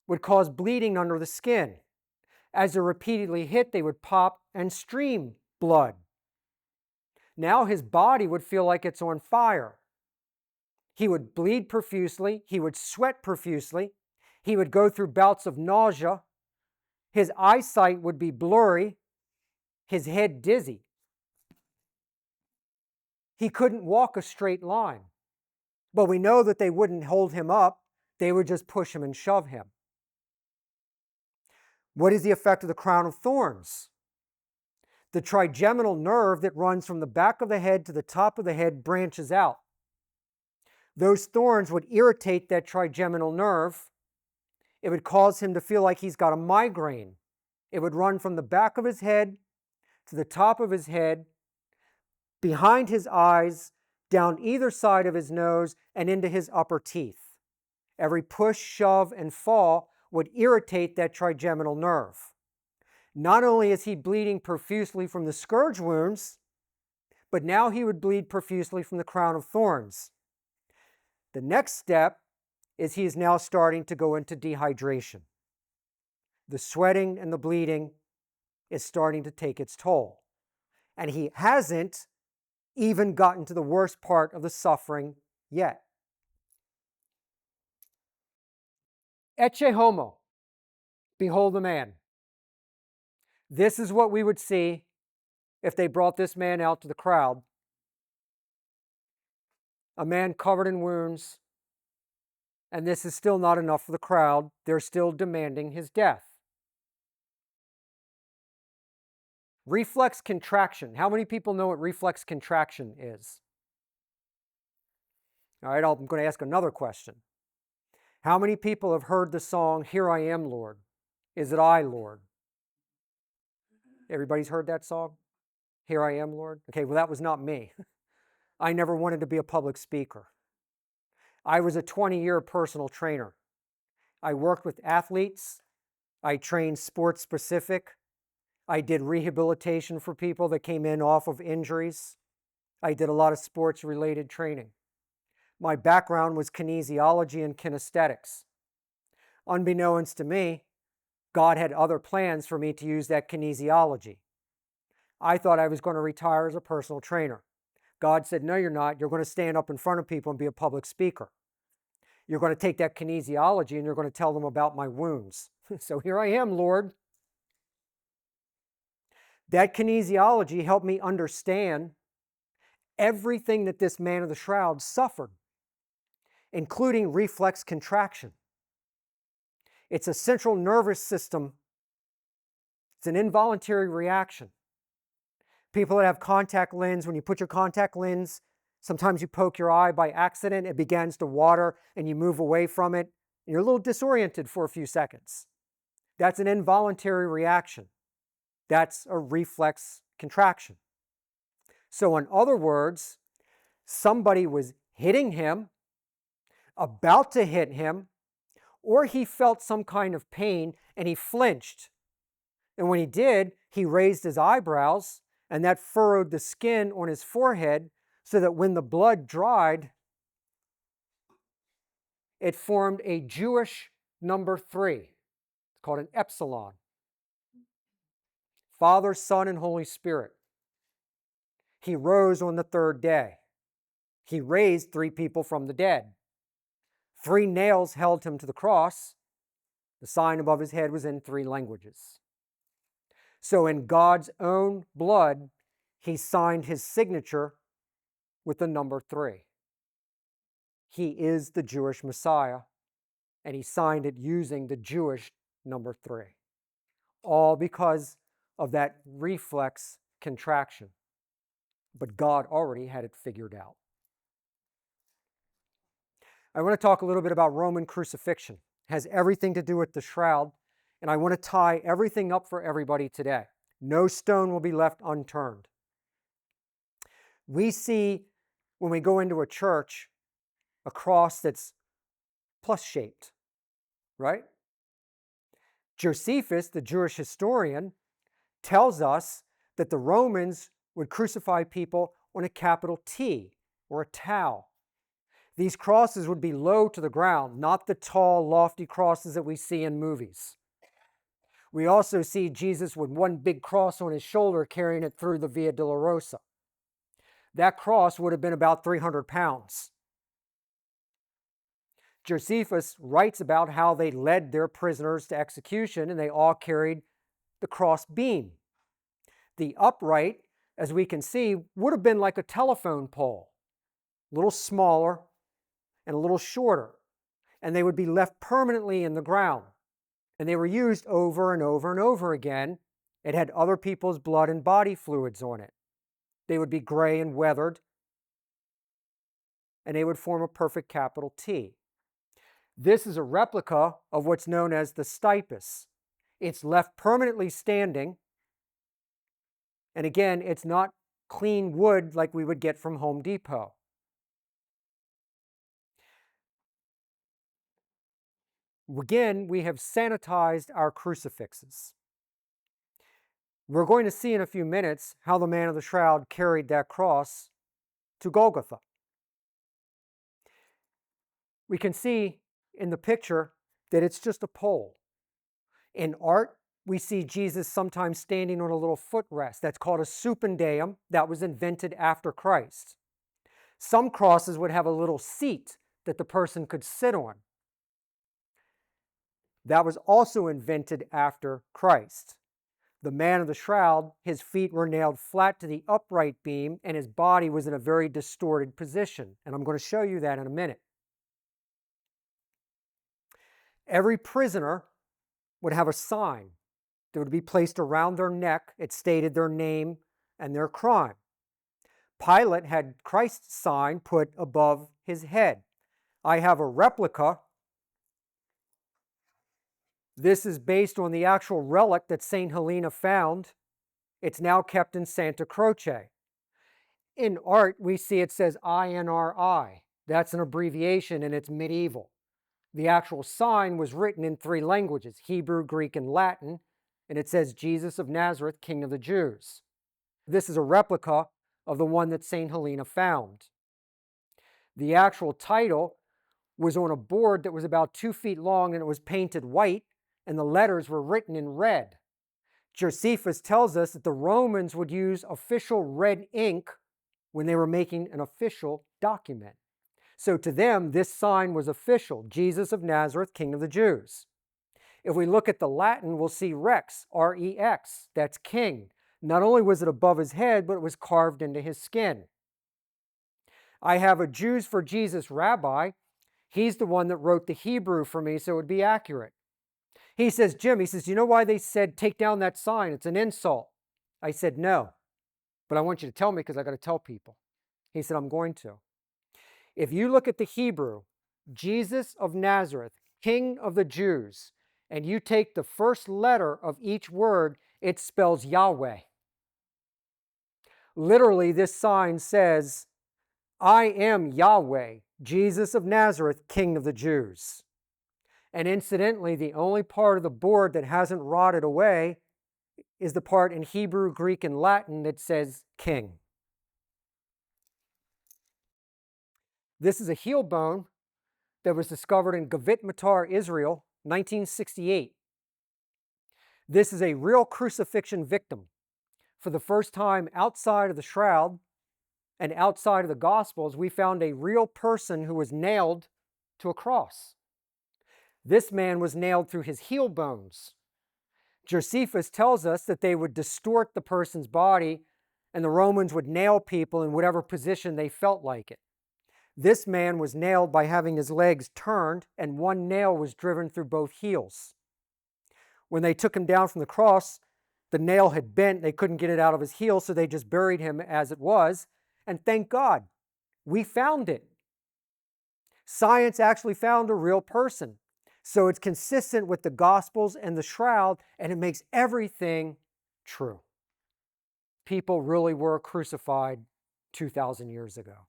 would cause bleeding under the skin. As they're repeatedly hit, they would pop and stream blood. Now his body would feel like it's on fire. He would bleed profusely. He would sweat profusely. He would go through bouts of nausea. His eyesight would be blurry. His head dizzy. He couldn't walk a straight line. But we know that they wouldn't hold him up. They would just push him and shove him. What is the effect of the crown of thorns? The trigeminal nerve that runs from the back of the head to the top of the head branches out. Those thorns would irritate that trigeminal nerve. It would cause him to feel like he's got a migraine. It would run from the back of his head to the top of his head, behind his eyes, down either side of his nose, and into his upper teeth. Every push, shove, and fall would irritate that trigeminal nerve. Not only is he bleeding profusely from the scourge wounds, but now he would bleed profusely from the crown of thorns. The next step is he is now starting to go into dehydration. The sweating and the bleeding is starting to take its toll. And he hasn't even gotten to the worst part of the suffering yet. Ecce homo, behold the man. This is what we would see if they brought this man out to the crowd. A man covered in wounds, and this is still not enough for the crowd. They're still demanding his death. Reflex contraction. How many people know what reflex contraction is? All right, I'm going to ask another question. How many people have heard the song, "Here I Am, Lord"? Is it I, Lord? Everybody's heard that song? "Here I Am, Lord"? Okay, well, that was not me. I never wanted to be a public speaker. I was a 20-year personal trainer. I worked with athletes. I trained sports specific. I did rehabilitation for people that came in off of injuries. I did a lot of sports-related training. My background was kinesiology and kinesthetics. Unbeknownst to me, God had other plans for me to use that kinesiology. I thought I was going to retire as a personal trainer. God said, no, you're not. You're going to stand up in front of people and be a public speaker. You're going to take that kinesiology and you're going to tell them about my wounds. So here I am, Lord. That kinesiology helped me understand everything that this man of the shroud suffered, including reflex contraction. It's a central nervous system. It's an involuntary reaction. People that have contact lens, when you put your contact lens, sometimes you poke your eye by accident, it begins to water and you move away from it, and you're a little disoriented for a few seconds. That's an involuntary reaction. That's a reflex contraction. So in other words, somebody was hitting him, about to hit him, or he felt some kind of pain and he flinched. And when he did, he raised his eyebrows, and that furrowed the skin on his forehead so that when the blood dried, it formed a Jewish number 3. It's called an epsilon. Father, Son, and Holy Spirit. He rose on the third day. He raised 3 people from the dead. 3 nails held him to the cross. The sign above his head was in 3 languages. So in God's own blood, he signed his signature with the number 3. He is the Jewish Messiah, and he signed it using the Jewish number 3. All because of that reflex contraction. But God already had it figured out. I want to talk a little bit about Roman crucifixion. It has everything to do with the shroud, and I want to tie everything up for everybody today. No stone will be left unturned. We see, when we go into a church, a cross that's plus-shaped, right? Josephus, the Jewish historian, tells us that the Romans would crucify people on a capital T or a tau. These crosses would be low to the ground, not the tall, lofty crosses that we see in movies. We also see Jesus with one big cross on his shoulder carrying it through the Via Dolorosa. That cross would have been about 300 pounds. Josephus writes about how they led their prisoners to execution and they all carried the cross beam. The upright as we can see, would have been like a telephone pole, a little smaller and a little shorter, and they would be left permanently in the ground. And they were used over and over and over again. It had other people's blood and body fluids on it. They would be gray and weathered, and they would form a perfect capital T. This is a replica of what's known as the stipes. It's left permanently standing, and again, it's not clean wood like we would get from Home Depot. Again, we have sanitized our crucifixes. We're going to see in a few minutes how the man of the shroud carried that cross to Golgotha. We can see in the picture that it's just a pole. In art, we see Jesus sometimes standing on a little footrest. That's called a suppendeum. That was invented after Christ. Some crosses would have a little seat that the person could sit on. That was also invented after Christ. The man of the shroud, his feet were nailed flat to the upright beam, and his body was in a very distorted position. And I'm going to show you that in a minute. Every prisoner would have a sign that would be placed around their neck. It stated their name and their crime. Pilate had Christ's sign put above his head. I have a replica. This is based on the actual relic that St. Helena found. It's now kept in Santa Croce. In art, we see it says INRI. That's an abbreviation and it's medieval. The actual sign was written in 3 languages, Hebrew, Greek, and Latin, and it says Jesus of Nazareth, King of the Jews. This is a replica of the one that St. Helena found. The actual title was on a board that was about 2 feet long and it was painted white, and the letters were written in red. Josephus tells us that the Romans would use official red ink when they were making an official document. So to them, this sign was official, Jesus of Nazareth, King of the Jews. If we look at the Latin, we'll see Rex, R-E-X, that's king. Not only was it above his head, but it was carved into his skin. I have a Jews for Jesus rabbi. He's the one that wrote the Hebrew for me, so it would be accurate. He says, Jim, he says, you know why they said take down that sign? It's an insult. I said, no, but I want you to tell me because I got to tell people. He said, I'm going to. If you look at the Hebrew, Jesus of Nazareth, King of the Jews, and you take the first letter of each word, it spells Yahweh. Literally, this sign says, I am Yahweh, Jesus of Nazareth, King of the Jews. And incidentally, the only part of the board that hasn't rotted away is the part in Hebrew, Greek, and Latin that says king. This is a heel bone that was discovered in Gavit Matar, Israel, 1968. This is a real crucifixion victim. For the first time outside of the shroud and outside of the Gospels, we found a real person who was nailed to a cross. This man was nailed through his heel bones. Josephus tells us that they would distort the person's body and the Romans would nail people in whatever position they felt like it. This man was nailed by having his legs turned and one nail was driven through both heels. When they took him down from the cross, the nail had bent. They couldn't get it out of his heel, so they just buried him as it was. And thank God, we found it. Science actually found a real person. So it's consistent with the Gospels and the shroud, and it makes everything true. People really were crucified 2,000 years ago.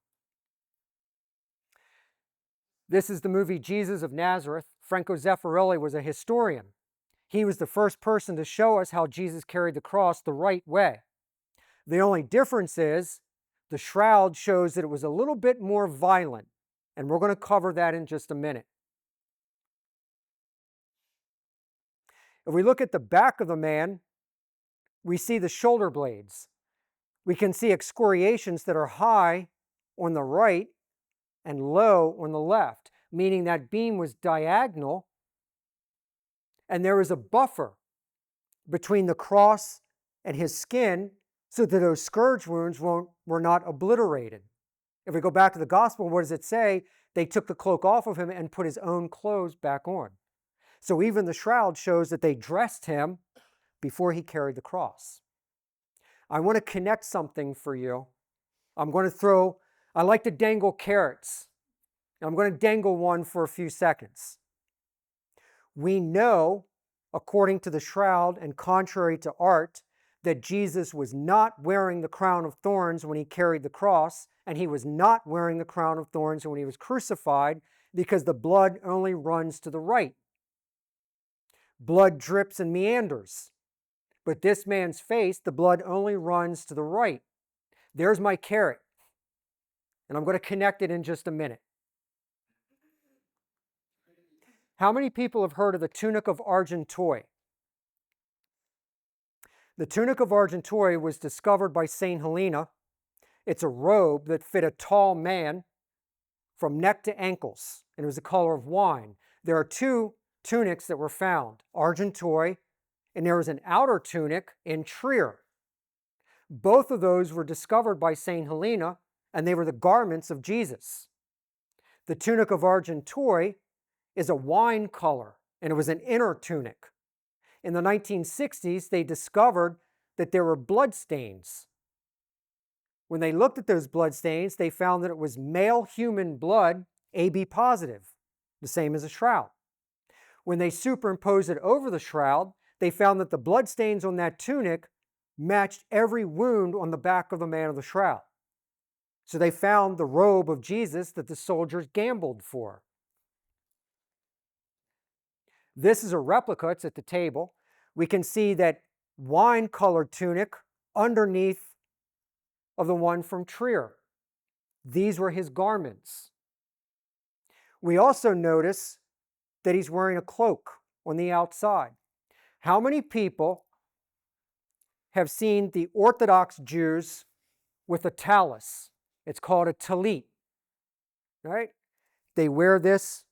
This is the movie Jesus of Nazareth. Franco Zeffirelli was a historian. He was the first person to show us how Jesus carried the cross the right way. The only difference is the shroud shows that it was a little bit more violent, and we're going to cover that in just a minute. If we look at the back of the man, we see the shoulder blades. We can see excoriations that are high on the right and low on the left, meaning that beam was diagonal and there was a buffer between the cross and his skin so that those scourge wounds were not obliterated. If we go back to the gospel, what does it say? They took the cloak off of him and put his own clothes back on. So even the shroud shows that they dressed him before he carried the cross. I want to connect something for you. I like to dangle carrots. I'm going to dangle one for a few seconds. We know, according to the shroud and contrary to art, that Jesus was not wearing the crown of thorns when he carried the cross, and he was not wearing the crown of thorns when he was crucified, because the blood only runs to the right. Blood drips and meanders. But this man's face, the blood only runs to the right. There's my carrot. And I'm going to connect it in just a minute. How many people have heard of the tunic of Argenteuil? The tunic of Argenteuil was discovered by St. Helena. It's a robe that fit a tall man from neck to ankles, and it was the color of wine. There are two tunics that were found, Argenteuil, and there was an outer tunic in Trier. Both of those were discovered by St. Helena, and they were the garments of Jesus. The tunic of Argenteuil is a wine color, and it was an inner tunic. In the 1960s, they discovered that there were blood stains. When they looked at those blood stains, they found that it was male human blood, AB positive, the same as a shroud. When they superimposed it over the shroud, they found that the blood stains on that tunic matched every wound on the back of the man of the shroud. So they found the robe of Jesus that the soldiers gambled for. This is a replica, it's at the table. We can see that wine-colored tunic underneath of the one from Trier. These were his garments. We also notice that he's wearing a cloak on the outside. How many people have seen the Orthodox Jews with a tallis? It's called a talit, right? They wear this.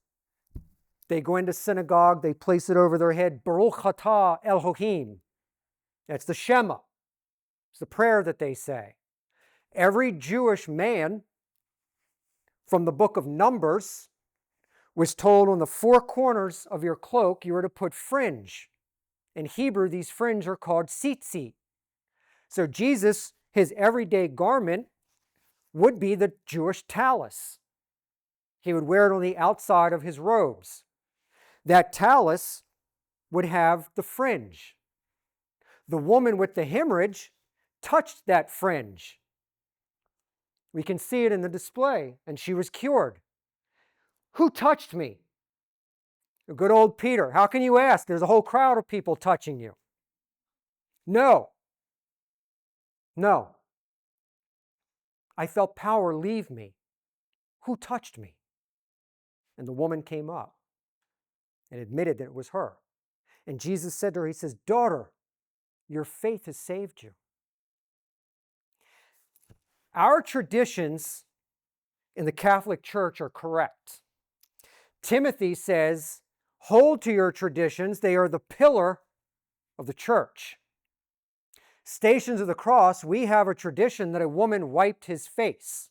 They go into synagogue. They place it over their head. Baruch atah Elohim. That's the Shema. It's the prayer that they say. Every Jewish man from the book of Numbers was told on the four corners of your cloak you were to put fringe. In Hebrew, these fringe are called tzitzit. So Jesus, his everyday garment, would be the Jewish tallis. He would wear it on the outside of his robes. That tallis would have the fringe. The woman with the hemorrhage touched that fringe. We can see it in the display, and she was cured. Who touched me? Good old Peter. How can you ask? There's a whole crowd of people touching you. No. No. I felt power leave me. Who touched me? And the woman came up and admitted that it was her. And Jesus said to her, he says, daughter, your faith has saved you. Our traditions in the Catholic Church are correct. Timothy says, hold to your traditions. They are the pillar of the church. Stations of the Cross, we have a tradition that a woman wiped his face.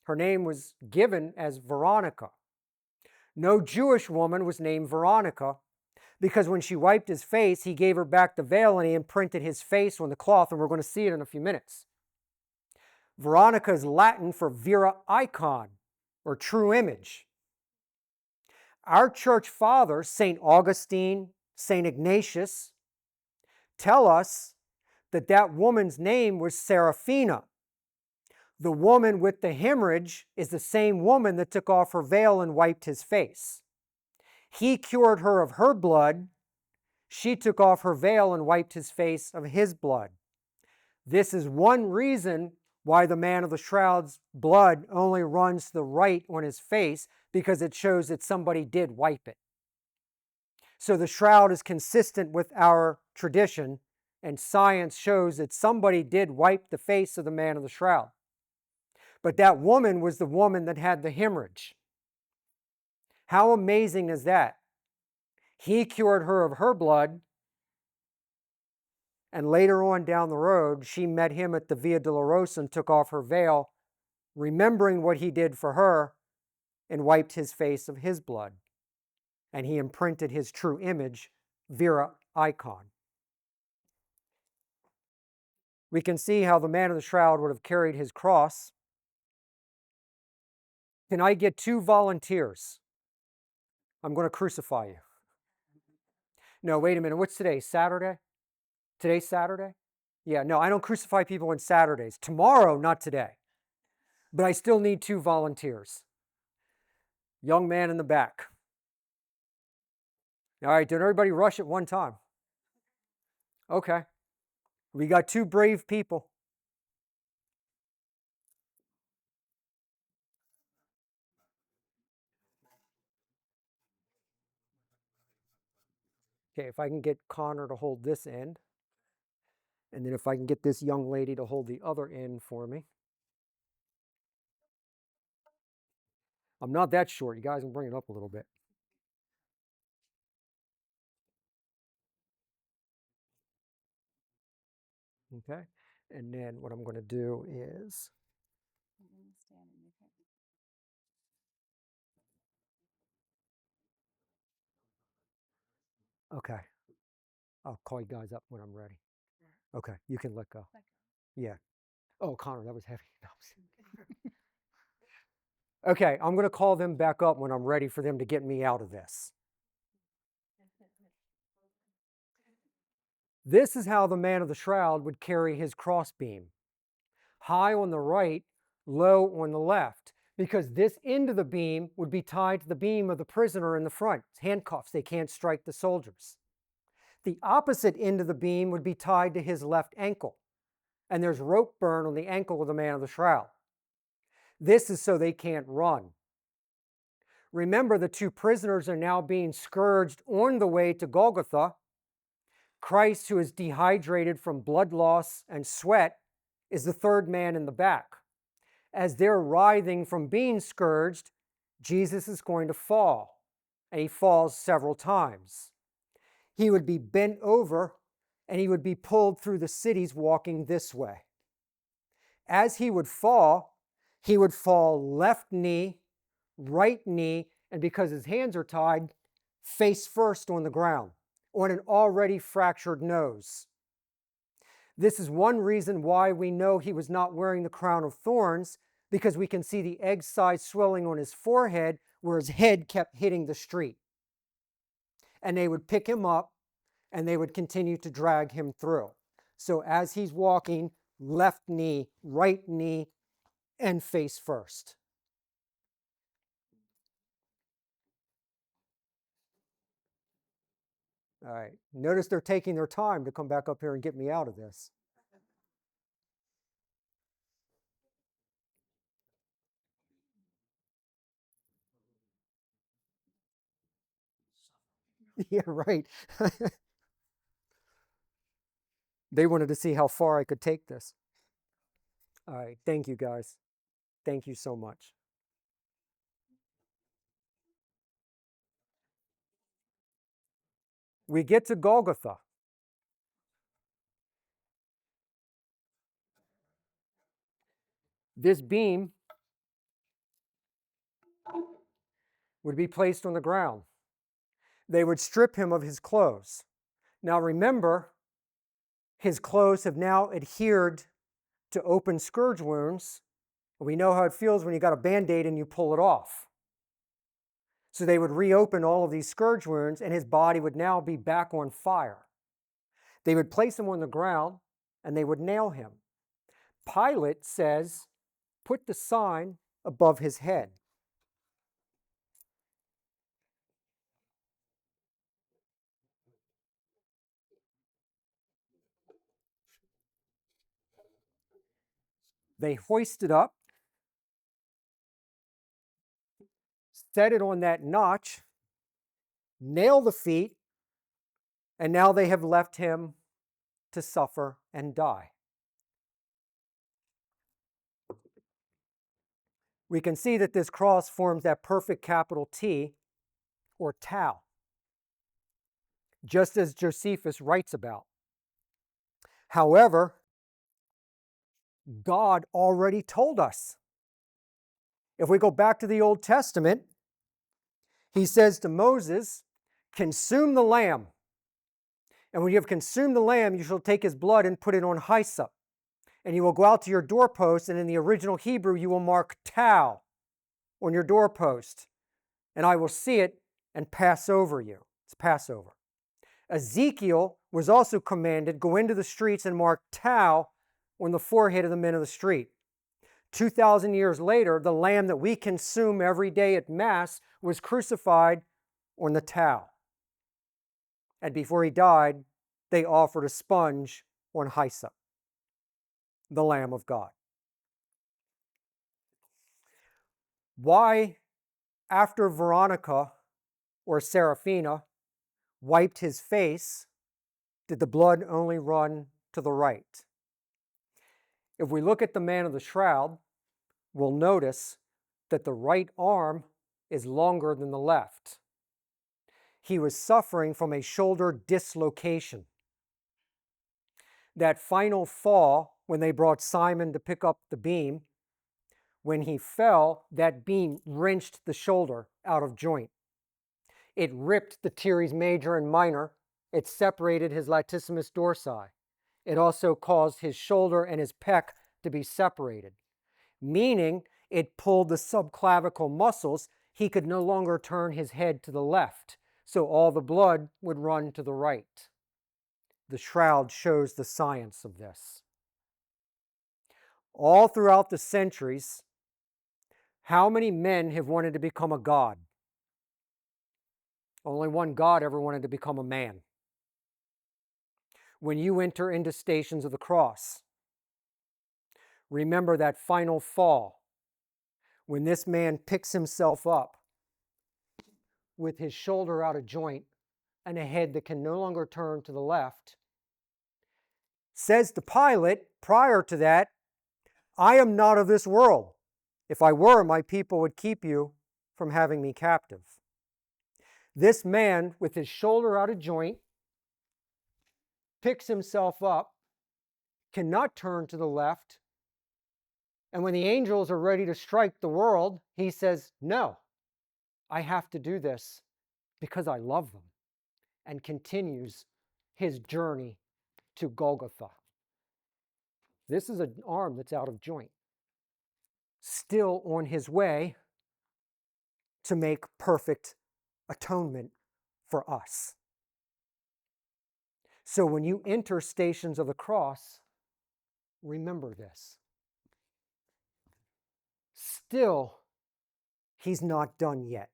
Her name was given as Veronica. No Jewish woman was named Veronica because when she wiped his face, he gave her back the veil and he imprinted his face on the cloth, and we're going to see it in a few minutes. Veronica is Latin for vera icon, or true image. Our church fathers, St. Augustine, St. Ignatius, tell us that that woman's name was Seraphina. The woman with the hemorrhage is the same woman that took off her veil and wiped his face. He cured her of her blood. She took off her veil and wiped his face of his blood. This is one reason why the man of the shroud's blood only runs to the right on his face, because it shows that somebody did wipe it. So the shroud is consistent with our tradition, and science shows that somebody did wipe the face of the man of the shroud. But that woman was the woman that had the hemorrhage. How amazing is that? He cured her of her blood, And later on down the road, she met him at the Via Dolorosa and took off her veil, remembering what he did for her, and wiped his face of his blood. And he imprinted his true image, Vera icon. We can see how the man of the shroud would have carried his cross. Can I get 2 volunteers? I'm going to crucify you. No, wait a minute. What's today? Saturday? Today's Saturday? Yeah, no, I don't crucify people on Saturdays. Tomorrow, not today. But I still need 2 volunteers. Young man in the back. All right, did everybody rush at one time? Okay. We got 2 brave people. Okay, if I can get Connor to hold this end, and then if I can get this young lady to hold the other end for me. I'm not that short. You guys can bring it up a little bit. Okay, and then what I'm going to do is, okay, I'll call you guys up when I'm ready. Okay, you can let go. Yeah. Oh, Connor, that was heavy. Okay, I'm going to call them back up when I'm ready for them to get me out of this. This is how the man of the shroud would carry his crossbeam. High on the right, low on the left, because this end of the beam would be tied to the beam of the prisoner in the front. It's handcuffs, they can't strike the soldiers. The opposite end of the beam would be tied to his left ankle, and there's rope burn on the ankle of the man of the shroud. This is so they can't run. Remember, the 2 prisoners are now being scourged on the way to Golgotha. Christ, who is dehydrated from blood loss and sweat, is the 3rd man in the back. As they're writhing from being scourged, Jesus is going to fall, and he falls several times. He would be bent over, and he would be pulled through the cities walking this way. As he would fall left knee, right knee, and because his hands are tied, face first on the ground, on an already fractured nose. This is one reason why we know he was not wearing the crown of thorns, because we can see the egg-sized swelling on his forehead where his head kept hitting the street. And they would pick him up and they would continue to drag him through. So as he's walking, left knee, right knee, and face first. All right, notice they're taking their time to come back up here and get me out of this. Yeah, right. They wanted to see how far I could take this. All right, thank you guys. Thank you so much. We get to Golgotha. This beam would be placed on the ground. They would strip him of his clothes. Now remember, his clothes have now adhered to open scourge wounds. We know how it feels when you got a Band-Aid and you pull it off. So they would reopen all of these scourge wounds, and his body would now be back on fire. They would place him on the ground, and they would nail him. Pilate says, put the sign above his head. They hoist it up, set it on that notch, nail the feet, and now they have left him to suffer and die. We can see that this cross forms that perfect capital T, or tau, just as Josephus writes about. However, God already told us. If we go back to the Old Testament, he says to Moses, consume the lamb. And when you have consumed the lamb, you shall take his blood and put it on hyssop. And you will go out to your doorpost, and in the original Hebrew, you will mark tau on your doorpost. And I will see it and pass over you. It's Passover. Ezekiel was also commanded, go into the streets and mark tau on the forehead of the men of the street. 2,000 years later, the lamb that we consume every day at Mass was crucified on the tau. And before he died, they offered a sponge on hyssop, the Lamb of God. Why, after Veronica or Seraphina wiped his face, did the blood only run to the right? If we look at the man of the shroud, we'll notice that the right arm is longer than the left. He was suffering from a shoulder dislocation. That final fall, when they brought Simon to pick up the beam, when he fell, that beam wrenched the shoulder out of joint. It ripped the teres major and minor. It separated his latissimus dorsi. It also caused his shoulder and his pec to be separated, meaning it pulled the subclavicle muscles. He could no longer turn his head to the left, so all the blood would run to the right. The shroud shows the science of this. All throughout the centuries, how many men have wanted to become a god? Only one god ever wanted to become a man. When you enter into Stations of the Cross, remember that final fall, when this man picks himself up with his shoulder out of joint and a head that can no longer turn to the left, says to Pilate prior to that, I am not of this world. If I were, my people would keep you from having me captive. This man, with his shoulder out of joint, picks himself up, cannot turn to the left, and when the angels are ready to strike the world, he says, no, I have to do this because I love them, and continues his journey to Golgotha. This is an arm that's out of joint, still on his way to make perfect atonement for us. So when you enter Stations of the Cross, remember this. Still, he's not done yet.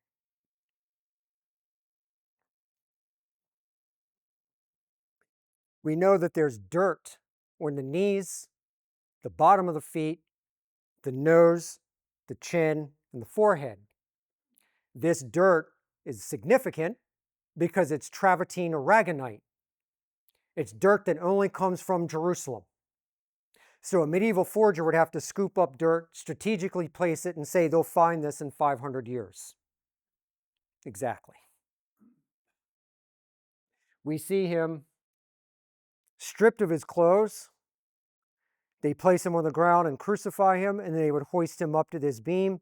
We know that there's dirt on the knees, the bottom of the feet, the nose, the chin, and the forehead. This dirt is significant because it's travertine aragonite. It's dirt that only comes from Jerusalem. So a medieval forger would have to scoop up dirt, strategically place it, and say they'll find this in 500 years. Exactly. We see him stripped of his clothes. They place him on the ground and crucify him, and they would hoist him up to this beam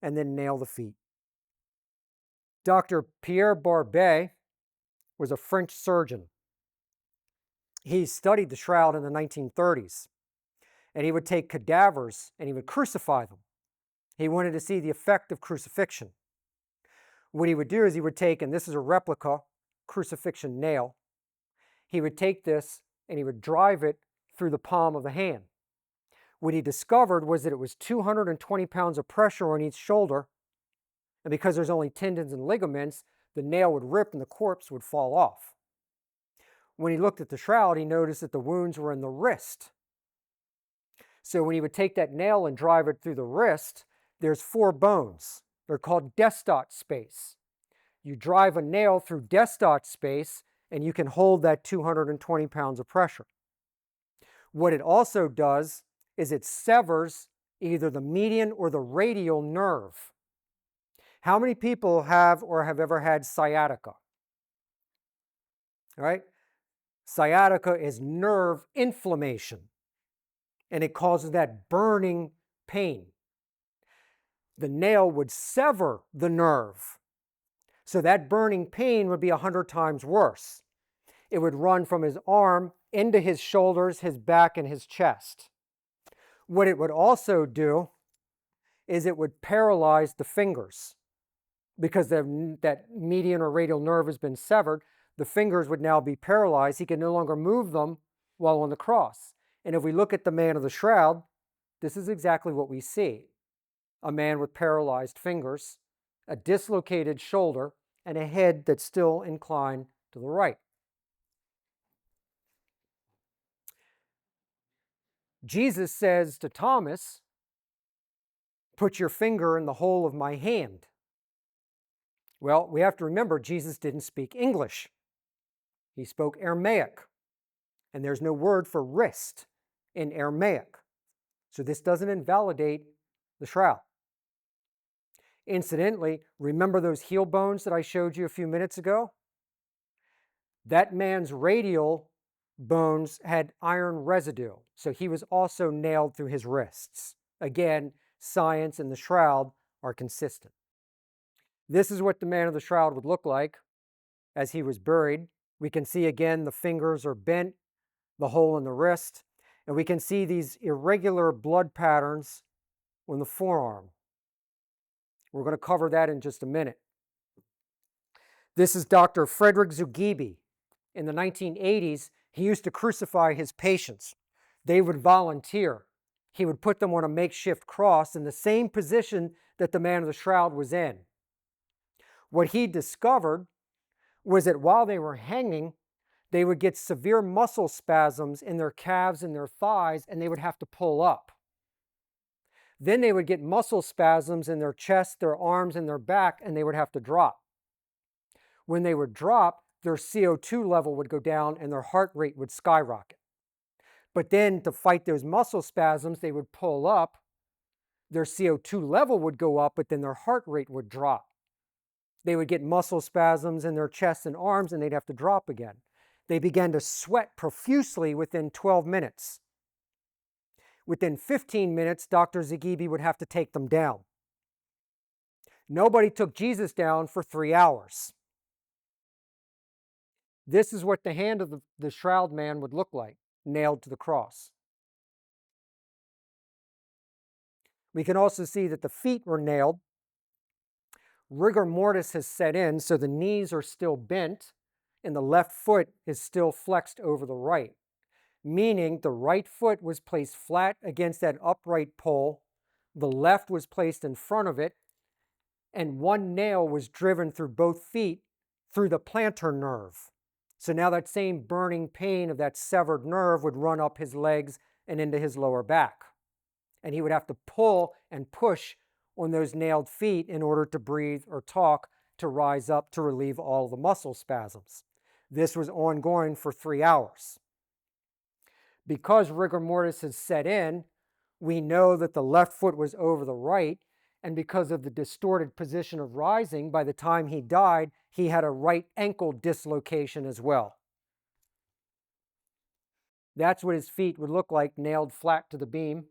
and then nail the feet. Dr. Pierre Barbet was a French surgeon. He studied the shroud in the 1930s, and he would take cadavers and he would crucify them. He wanted to see the effect of crucifixion. What he would do is he would take, and this is a replica crucifixion nail, he would take this and he would drive it through the palm of the hand. What he discovered was that it was 220 pounds of pressure on each shoulder, and because there's only tendons and ligaments, the nail would rip and the corpse would fall off. When he looked at the shroud, he noticed that the wounds were in the wrist. So when he would take that nail and drive it through the wrist, there's 4 bones. They're called destot space. You drive a nail through destot space, and you can hold that 220 pounds of pressure. What it also does is it severs either the median or the radial nerve. How many people have or have ever had sciatica? All right? Sciatica is nerve inflammation, and it causes that burning pain. The nail would sever the nerve, so that burning pain would be 100 times worse. It would run from his arm into his shoulders, his back, and his chest. What it would also do is it would paralyze the fingers. Because that median or radial nerve has been severed, the fingers would now be paralyzed. He could no longer move them while on the cross. And if we look at the man of the shroud, this is exactly what we see. A man with paralyzed fingers, a dislocated shoulder, and a head that's still inclined to the right. Jesus says to Thomas, "Put your finger in the hole of my hand." Well, we have to remember Jesus didn't speak English. He spoke Aramaic, and there's no word for wrist in Aramaic. So this doesn't invalidate the shroud. Incidentally, remember those heel bones that I showed you a few minutes ago? That man's radial bones had iron residue, so he was also nailed through his wrists. Again, science and the shroud are consistent. This is what the man of the shroud would look like as he was buried. We can see again the fingers are bent, the hole in the wrist, and we can see these irregular blood patterns on the forearm. We're going to cover that in just a minute. This is Dr. Frederick Zugibe. In the 1980s, he used to crucify his patients. They would volunteer. He would put them on a makeshift cross in the same position that the man of the shroud was in. What he discovered was that while they were hanging, they would get severe muscle spasms in their calves and their thighs, and they would have to pull up. Then they would get muscle spasms in their chest, their arms, and their back, and they would have to drop. When they would drop, their CO2 level would go down and their heart rate would skyrocket. But then to fight those muscle spasms, they would pull up, their CO2 level would go up, but then their heart rate would drop. They would get muscle spasms in their chest and arms, and they'd have to drop again. They began to sweat profusely within 12 minutes. Within 15 minutes, Dr. Zugibe would have to take them down. Nobody took Jesus down for 3 hours. This is what the hand of the shroud man would look like, nailed to the cross. We can also see that the feet were nailed. Rigor mortis has set in, so the knees are still bent, and the left foot is still flexed over the right, meaning the right foot was placed flat against that upright pole, the left was placed in front of it, and one nail was driven through both feet through the plantar nerve. So now that same burning pain of that severed nerve would run up his legs and into his lower back. And he would have to pull and push on those nailed feet in order to breathe or talk, to rise up, to relieve all the muscle spasms. This was ongoing for 3 hours. Because rigor mortis had set in, we know that the left foot was over the right, and because of the distorted position of rising, by the time he died, he had a right ankle dislocation as well. That's what his feet would look like, nailed flat to the beam.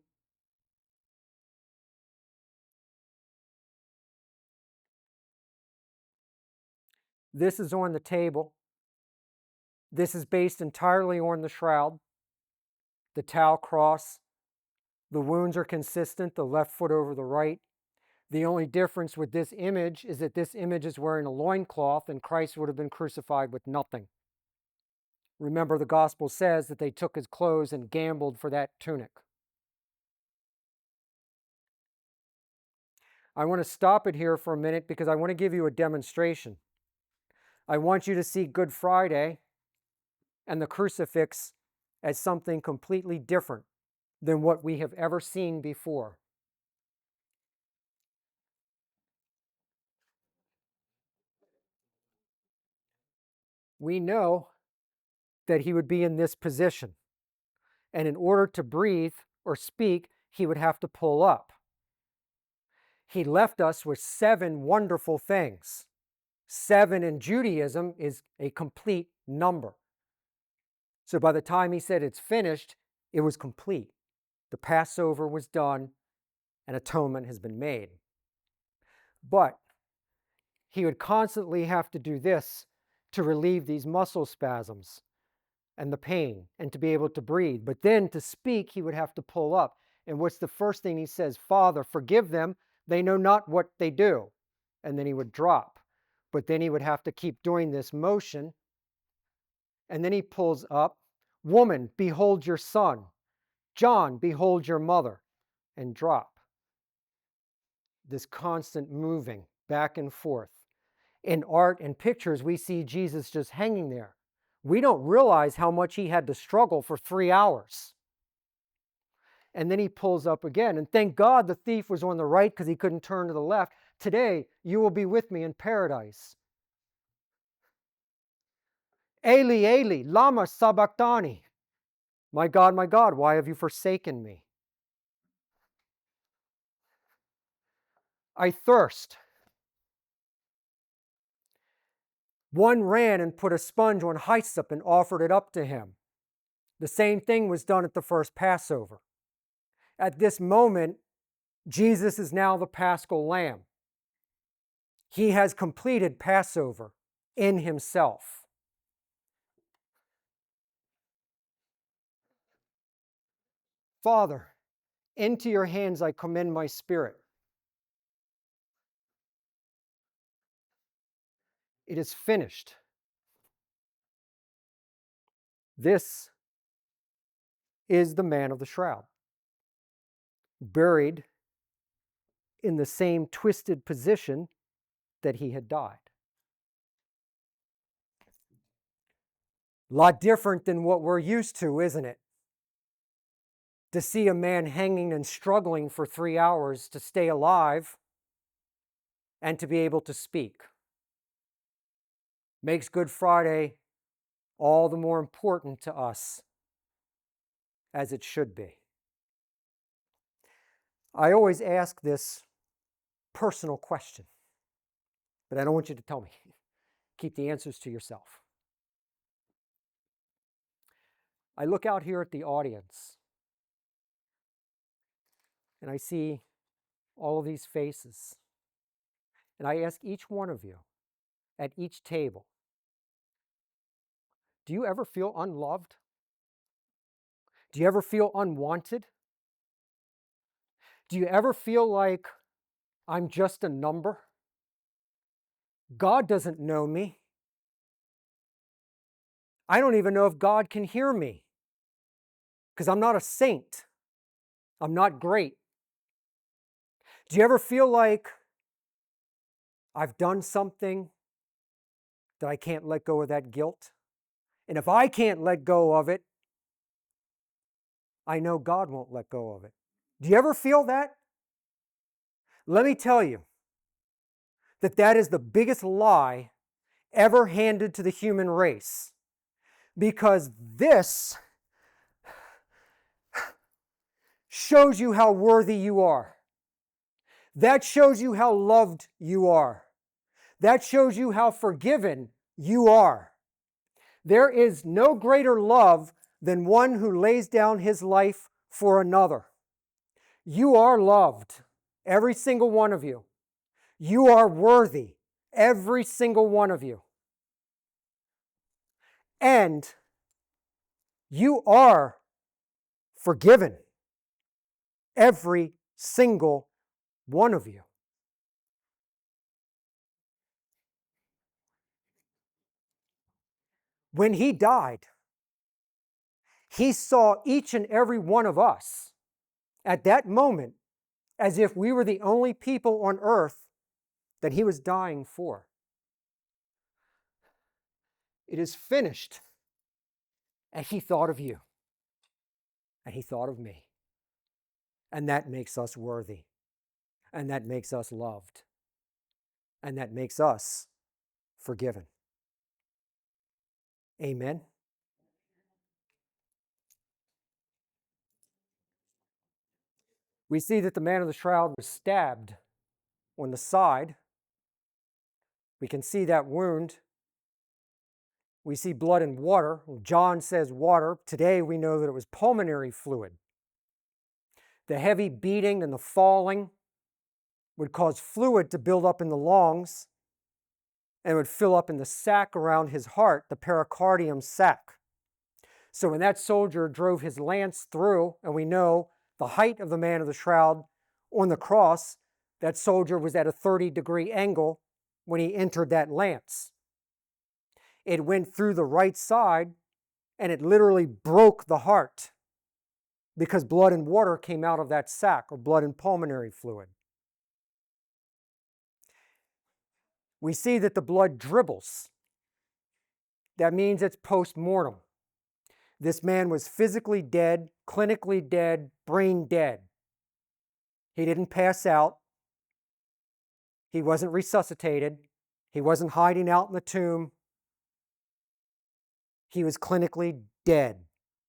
This is on the table. This is based entirely on the shroud, the tau cross. The wounds are consistent, the left foot over the right. The only difference with this image is that this image is wearing a loincloth, and Christ would have been crucified with nothing. Remember, the gospel says that they took his clothes and gambled for that tunic. I want to stop it here for a minute because I want to give you a demonstration. I want you to see Good Friday and the crucifix as something completely different than what we have ever seen before. We know that he would be in this position, and in order to breathe or speak, he would have to pull up. He left us with 7 wonderful things. 7 in Judaism is a complete number. So by the time he said it's finished, it was complete. The Passover was done and atonement has been made. But he would constantly have to do this to relieve these muscle spasms and the pain and to be able to breathe. But then to speak, he would have to pull up. And what's the first thing he says? Father, forgive them. They know not what they do. And then he would drop. But then he would have to keep doing this motion. And then he pulls up. Woman, behold your son. John, behold your mother. And drop. This constant moving back and forth. In art and pictures, we see Jesus just hanging there. We don't realize how much he had to struggle for 3 hours. And then he pulls up again. And thank God the thief was on the right because he couldn't turn to the left. Today, you will be with me in paradise. Eli, Eli, lama sabachthani. My God, why have you forsaken me? I thirst. One ran and put a sponge on hyssop and offered it up to him. The same thing was done at the first Passover. At this moment, Jesus is now the Paschal Lamb. He has completed Passover in himself. Father, into your hands I commend my spirit. It is finished. This is the man of the shroud, buried in the same twisted position that he had died. A lot different than what we're used to, isn't it? To see a man hanging and struggling for 3 hours to stay alive and to be able to speak. Makes Good Friday all the more important to us, as it should be. I always ask this personal question, but I don't want you to tell me. Keep the answers to yourself. I look out here at the audience and I see all of these faces. And I ask each one of you at each table, do you ever feel unloved? Do you ever feel unwanted? Do you ever feel like I'm just a number? God doesn't know me. I don't even know if God can hear me because I'm not a saint. I'm not great. Do you ever feel like I've done something that I can't let go of that guilt? And if I can't let go of it, I know God won't let go of it. Do you ever feel that? Let me tell you that that is the biggest lie ever handed to the human race. Because this shows you how worthy you are. That shows you how loved you are. That shows you how forgiven you are. There is no greater love than one who lays down his life for another. You are loved, every single one of you. You are worthy, every single one of you. And you are forgiven, every single one of you. When he died, he saw each and every one of us at that moment as if we were the only people on earth that he was dying for. It is finished. And he thought of you. And he thought of me. And that makes us worthy. And that makes us loved. And that makes us forgiven. Amen. We see that the man of the shroud was stabbed on the side. We can see that wound. We see blood and water. John says water. Today we know that it was pulmonary fluid. The heavy beating and the falling would cause fluid to build up in the lungs and would fill up in the sac around his heart, the pericardium sac. So when that soldier drove his lance through, and we know the height of the man of the shroud on the cross, that soldier was at a 30-degree angle when he entered that lance. It went through the right side, and it literally broke the heart because blood and water came out of that sac, or blood and pulmonary fluid. We see that the blood dribbles. That means it's post-mortem. This man was physically dead, clinically dead, brain dead. He didn't pass out. He wasn't resuscitated. He wasn't hiding out in the tomb. He was clinically dead.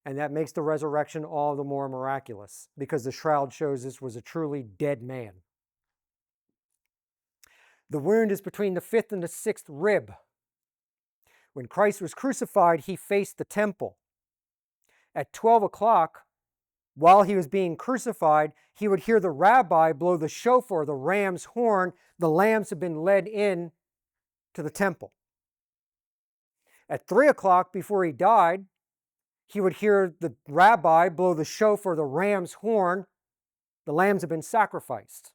And that makes the resurrection all the more miraculous, because the shroud shows this was a truly dead man. The wound is between the 5th and the 6th rib. When Christ was crucified, he faced the temple. At 12 o'clock, while he was being crucified, he would hear the rabbi blow the shofar, the ram's horn. The lambs had been led in to the temple. At 3 o'clock, before he died, he would hear the rabbi blow the shofar, the ram's horn. The lambs had been sacrificed.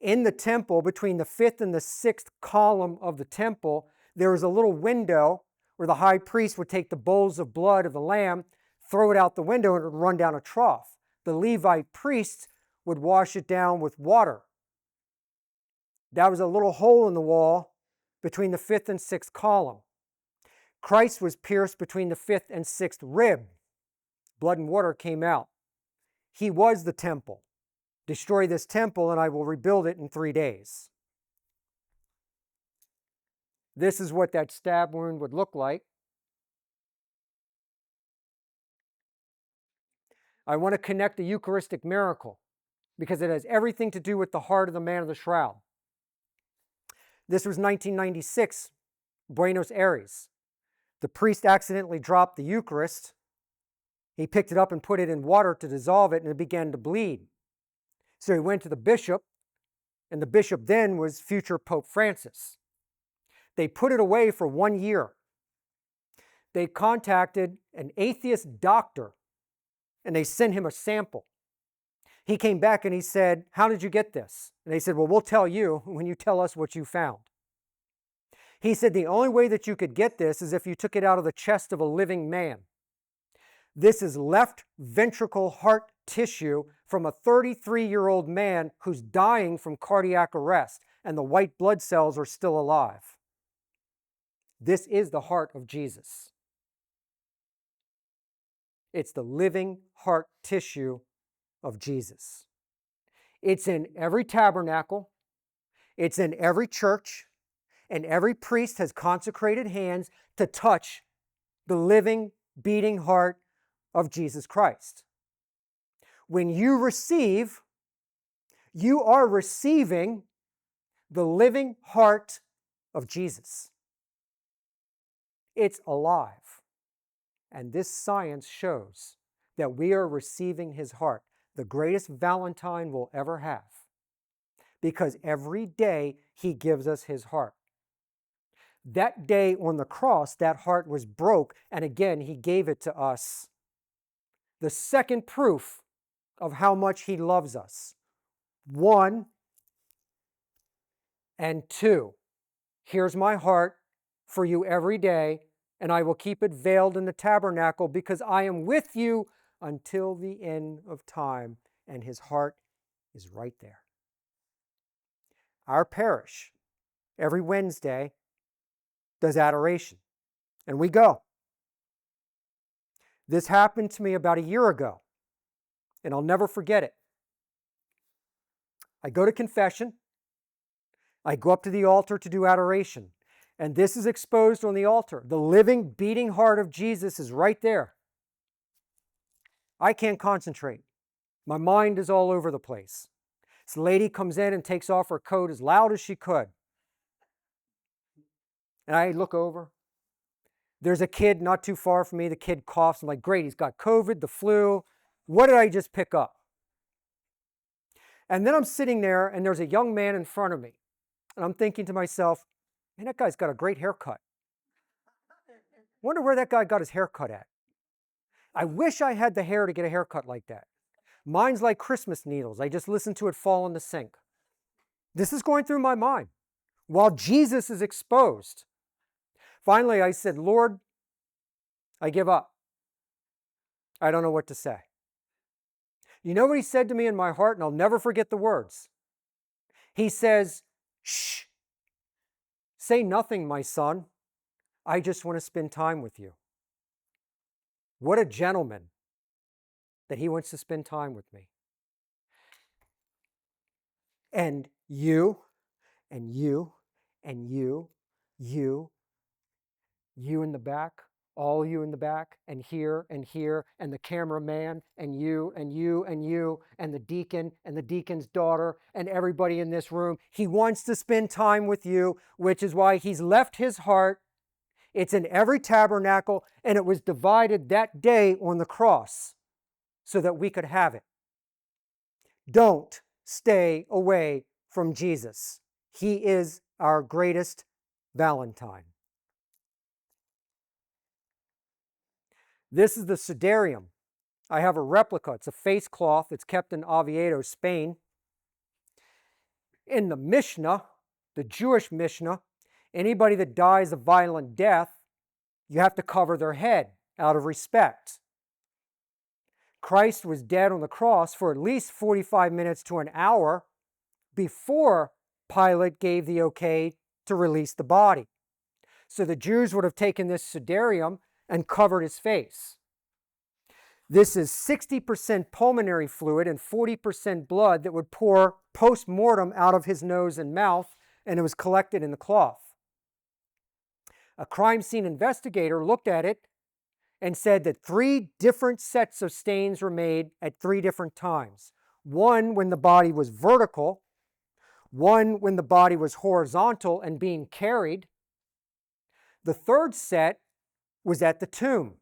In the temple, between the 5th and the 6th column of the temple, there was a little window where the high priest would take the bowls of blood of the lamb, throw it out the window, and it would run down a trough. The Levite priests would wash it down with water. That was a little hole in the wall between the 5th and 6th column. Christ was pierced between the 5th and 6th rib. Blood and water came out. He was the temple. Destroy this temple and I will rebuild it in 3 days. This is what that stab wound would look like. I want to connect the Eucharistic miracle because it has everything to do with the heart of the man of the shroud. This was 1996, Buenos Aires. The priest accidentally dropped the Eucharist. He picked it up and put it in water to dissolve it, and it began to bleed. So he went to the bishop, and the bishop then was future Pope Francis. They put it away for 1 year. They contacted an atheist doctor, and they sent him a sample. He came back and he said, "How did you get this?" And they said, "Well, we'll tell you when you tell us what you found." He said, "The only way that you could get this is if you took it out of the chest of a living man. This is left ventricle heart tissue from a 33-year-old man who's dying from cardiac arrest, and the white blood cells are still alive. This is the heart of Jesus. It's the living heart tissue of Jesus. It's in every tabernacle. It's in every church. And every priest has consecrated hands to touch the living, beating heart of Jesus Christ. When you receive, you are receiving the living heart of Jesus. It's alive. And this science shows that we are receiving his heart, the greatest Valentine we'll ever have, because every day he gives us his heart. That day on the cross, that heart was broke, and again, he gave it to us. The second proof of how much he loves us. 1 and 2. Here's my heart for you every day, and I will keep it veiled in the tabernacle because I am with you until the end of time, and his heart is right there. Our parish, every Wednesday, does adoration, and we go. This happened to me about a year ago, and I'll never forget it. I go to confession. I go up to the altar to do adoration, and this is exposed on the altar. The living, beating heart of Jesus is right there. I can't concentrate. My mind is all over the place. This lady comes in and takes off her coat as loud as she could. And I look over. There's a kid not too far from me. The kid coughs. I'm like, great, he's got COVID, the flu. What did I just pick up? And then I'm sitting there and there's a young man in front of me. And I'm thinking to myself, man, that guy's got a great haircut. Wonder where that guy got his haircut at. I wish I had the hair to get a haircut like that. Mine's like Christmas needles. I just listen to it fall in the sink. This is going through my mind while Jesus is exposed. Finally, I said, Lord, I give up. I don't know what to say. You know what he said to me in my heart, and I'll never forget the words. He says, shh, say nothing, my son. I just want to spend time with you. What a gentleman that he wants to spend time with me. And you, and you, and you in the back, all you in the back, and here, and the cameraman, and you, and you, and you, and the deacon, and the deacon's daughter, and everybody in this room. He wants to spend time with you, which is why he's left his heart. It's in every tabernacle, and it was divided that day on the cross so that we could have it. Don't stay away from Jesus. He is our greatest Valentine. This is the Sudarium. I have a replica. It's a face cloth. It's kept in Oviedo, Spain. In the Mishnah, the Jewish Mishnah, anybody that dies a violent death, you have to cover their head out of respect. Christ was dead on the cross for at least 45 minutes to an hour before Pilate gave the okay to release the body. So the Jews would have taken this Sudarium and covered his face. This is 60% pulmonary fluid and 40% blood that would pour post-mortem out of his nose and mouth, and it was collected in the cloth. A crime scene investigator looked at it and said that 3 different sets of stains were made at 3 different times. One when the body was vertical, one when the body was horizontal and being carried. The third set was at the tomb.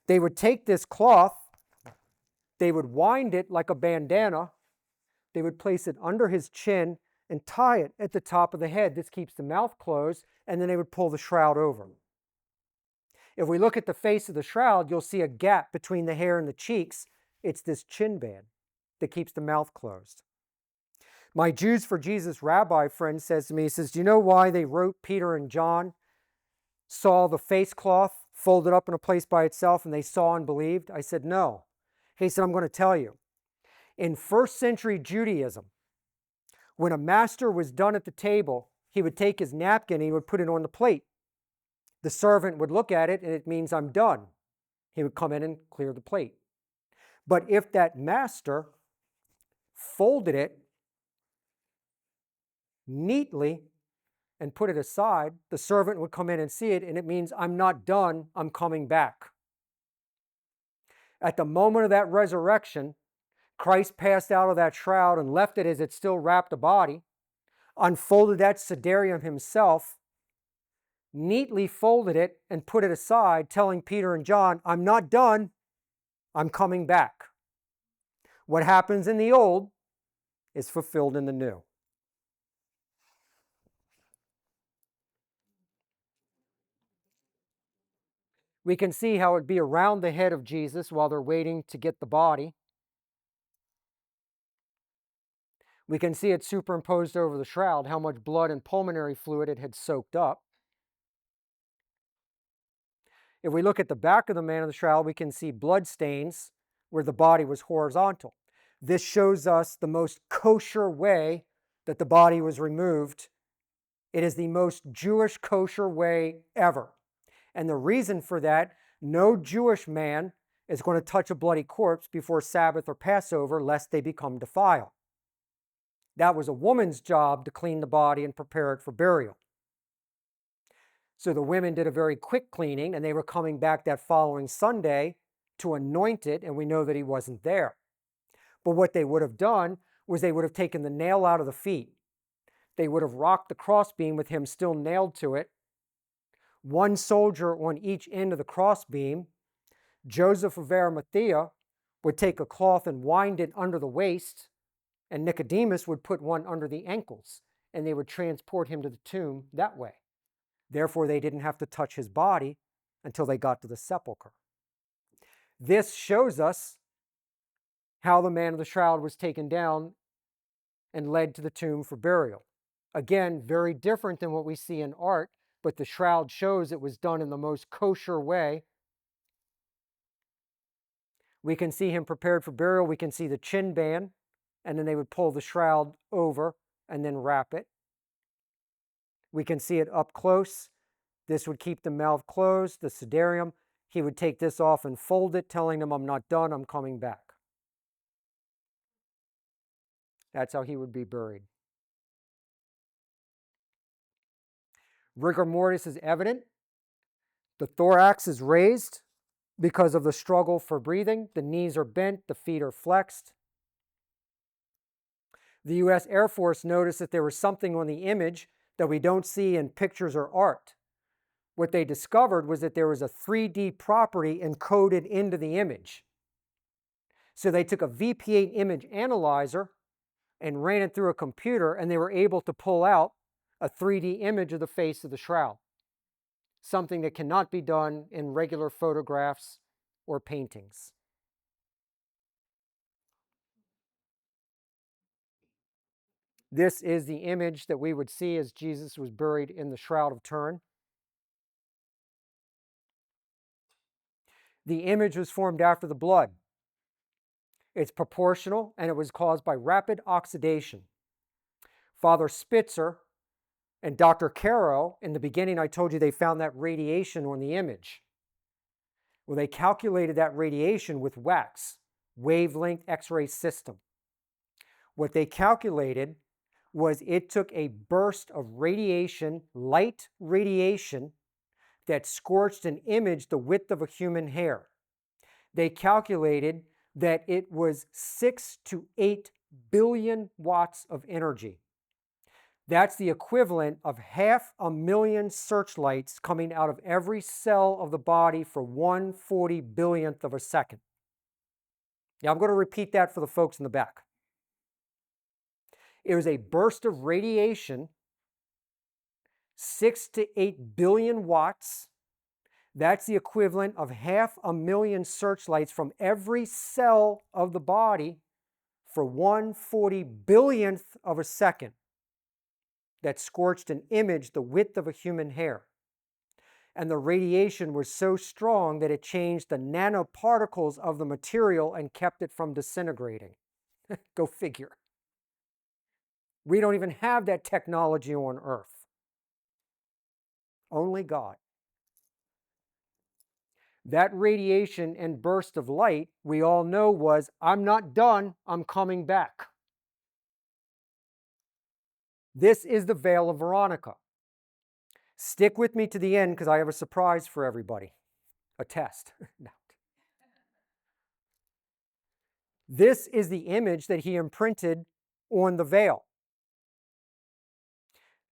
They would take this cloth, they would wind it like a bandana, they would place it under his chin and tie it at the top of the head. This keeps the mouth closed, and then they would pull the shroud over. If we look at the face of the shroud, you'll see a gap between the hair and the cheeks. It's this chin band that keeps the mouth closed. My Jews for Jesus rabbi friend says to me, he says, do you know why they wrote Peter and John saw the face cloth folded up in a place by itself and they saw and believed? I said, no. He said, I'm going to tell you. In first century Judaism, when a master was done at the table, he would take his napkin and he would put it on the plate. The servant would look at it and it means I'm done. He would come in and clear the plate. But if that master folded it neatly and put it aside, the servant would come in and see it, and it means I'm not done, I'm coming back. At the moment of that resurrection, Christ passed out of that shroud and left it as it still wrapped a body, unfolded that Sudarium himself, neatly folded it and put it aside, telling Peter and John, I'm not done, I'm coming back. What happens in the old is fulfilled in the new. We can see how it'd be around the head of Jesus while they're waiting to get the body. We can see it superimposed over the shroud, how much blood and pulmonary fluid it had soaked up. If we look at the back of the man of the shroud, we can see blood stains where the body was horizontal. This shows us the most kosher way that the body was removed. It is the most Jewish kosher way ever. And the reason for that, no Jewish man is going to touch a bloody corpse before Sabbath or Passover lest they become defiled. That was a woman's job to clean the body and prepare it for burial. So the women did a very quick cleaning, and they were coming back that following Sunday to anoint it, and we know that he wasn't there. But what they would have done was they would have taken the nail out of the feet. They would have rocked the crossbeam with him still nailed to it, one soldier on each end of the crossbeam. Joseph of Arimathea would take a cloth and wind it under the waist, and Nicodemus would put one under the ankles, and they would transport him to the tomb that way. Therefore, they didn't have to touch his body until they got to the sepulcher. This shows us how the man of the shroud was taken down and led to the tomb for burial. Again, very different than what we see in art, but the shroud shows it was done in the most kosher way. We can see him prepared for burial. We can see the chin band, and then they would pull the shroud over and then wrap it. We can see it up close. This would keep the mouth closed, the sudarium. He would take this off and fold it, telling them, I'm not done, I'm coming back. That's how he would be buried. Rigor mortis is evident. The thorax is raised because of the struggle for breathing. The knees are bent, the feet are flexed. The U.S. Air Force noticed that there was something on the image that we don't see in pictures or art. What they discovered was that there was a 3D property encoded into the image. So they took a VP8 image analyzer and ran it through a computer, and they were able to pull out a 3D image of the face of the shroud, something that cannot be done in regular photographs or paintings. This is the image that we would see as Jesus was buried in the Shroud of Turin. The image was formed after the blood. It's proportional, and it was caused by rapid oxidation. Father Spitzer and Dr. Caro, in the beginning I told you they found that radiation on the image. Well, they calculated that radiation with WAX, wavelength X-ray system. What they calculated was it took a burst of radiation, light radiation, that scorched an image the width of a human hair. They calculated that it was 6 to 8 billion watts of energy. That's the equivalent of 500,000 searchlights coming out of every cell of the body for 1/40 billionth of a second. Now, I'm going to repeat that for the folks in the back. It was a burst of radiation, 6 to 8 billion watts. That's the equivalent of 500,000 searchlights from every cell of the body for 1/40 billionth of a second. That scorched an image the width of a human hair. And the radiation was so strong that it changed the nanoparticles of the material and kept it from disintegrating. Go figure. We don't even have that technology on Earth. Only God. That radiation and burst of light, we all know, was, I'm not done, I'm coming back. This is the veil of Veronica. Stick with me to the end because I have a surprise for everybody. A test. No. This is the image that he imprinted on the veil.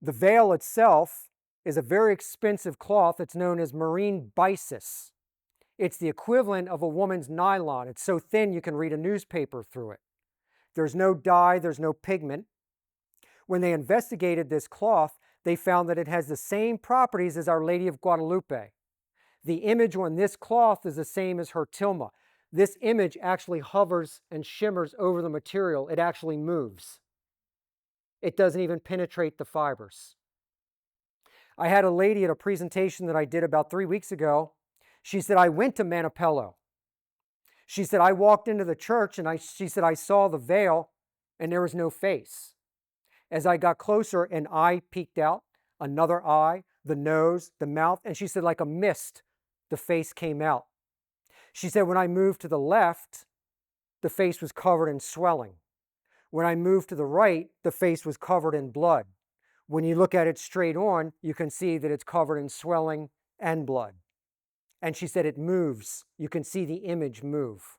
The veil itself is a very expensive cloth. It's known as marine byssus. It's the equivalent of a woman's nylon. It's so thin you can read a newspaper through it. There's no dye, there's no pigment. When they investigated this cloth, they found that it has the same properties as Our Lady of Guadalupe. The image on this cloth is the same as her tilma. This image actually hovers and shimmers over the material. It actually moves. It doesn't even penetrate the fibers. I had a lady at a presentation that I did about 3 weeks ago. She said, I went to Manipello. She said, I walked into the church and she said, I saw the veil and there was no face. As I got closer, an eye peeked out, another eye, the nose, the mouth, and she said, like a mist, the face came out. She said, when I moved to the left, the face was covered in swelling. When I moved to the right, the face was covered in blood. When you look at it straight on, you can see that it's covered in swelling and blood. And she said it moves. You can see the image move,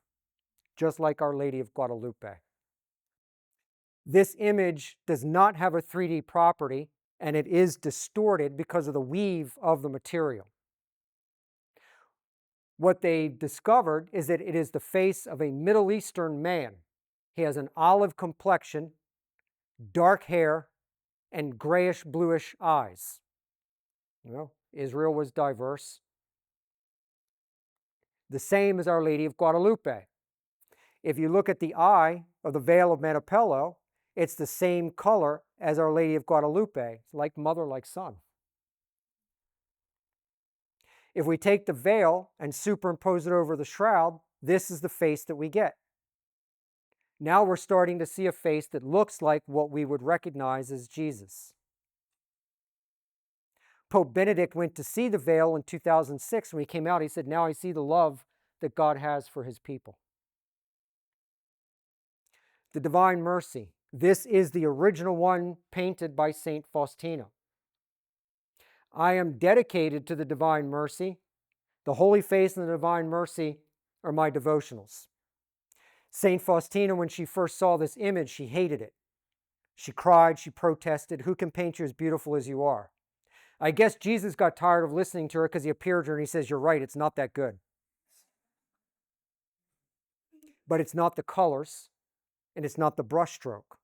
just like Our Lady of Guadalupe. This image does not have a 3D property. and it is distorted because of the weave of the material. What they discovered is that it is the face of a Middle Eastern man. He has an olive complexion, dark hair, and grayish-bluish eyes. Israel was diverse. The same as Our Lady of Guadalupe. If you look at the eye of the veil of Montepello, it's the same color as Our Lady of Guadalupe. It's like mother, like son. If we take the veil and superimpose it over the shroud, this is the face that we get. Now we're starting to see a face that looks like what we would recognize as Jesus. Pope Benedict went to see the veil in 2006. When he came out, he said, "Now I see the love that God has for his people." The Divine Mercy. This is the original one painted by St. Faustina. I am dedicated to the Divine Mercy. The Holy Face and the Divine Mercy are my devotionals. St. Faustina, when she first saw this image, she hated it. She cried, she protested, "Who can paint you as beautiful as you are?" I guess Jesus got tired of listening to her because he appeared to her and he says, "You're right, it's not that good." But it's not the colors and it's not the brushstroke.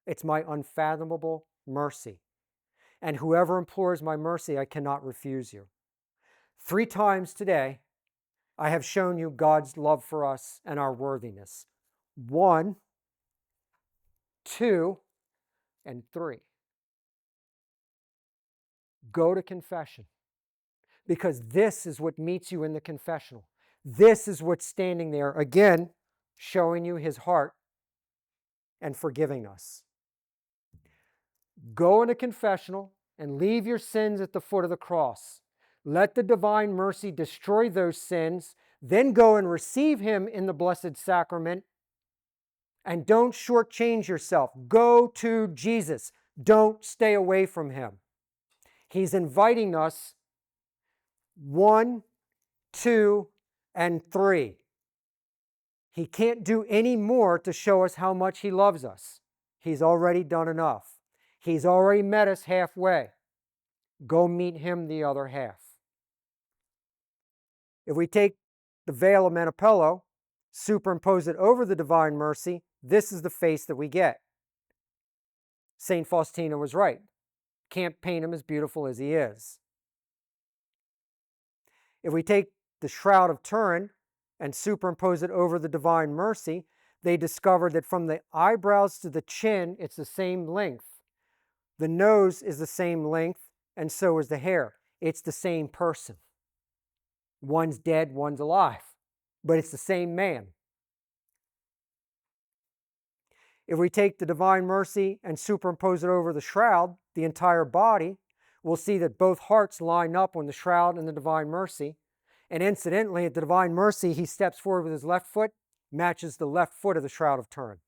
It's my unfathomable mercy. And whoever implores my mercy, I cannot refuse you. 3 times today, I have shown you God's love for us and our worthiness. 1, 2, and 3. Go to confession, because this is what meets you in the confessional. This is what's standing there, again, showing you his heart and forgiving us. Go into confessional and leave your sins at the foot of the cross. Let the divine mercy destroy those sins. Then go and receive him in the Blessed Sacrament. And don't shortchange yourself. Go to Jesus. Don't stay away from him. He's inviting us 1, 2, and 3. He can't do any more to show us how much he loves us. He's already done enough. He's already met us halfway. Go meet him the other half. If we take the veil of Montepello, superimpose it over the Divine Mercy, this is the face that we get. St. Faustina was right. Can't paint him as beautiful as he is. If we take the Shroud of Turin and superimpose it over the Divine Mercy, they discovered that from the eyebrows to the chin, it's the same length. The nose is the same length, and so is the hair. It's the same person. One's dead, one's alive, but it's the same man. If we take the Divine Mercy and superimpose it over the shroud, the entire body, we'll see that both hearts line up on the shroud and the Divine Mercy. And incidentally, at the Divine Mercy, he steps forward with his left foot, matches the left foot of the Shroud of Turin.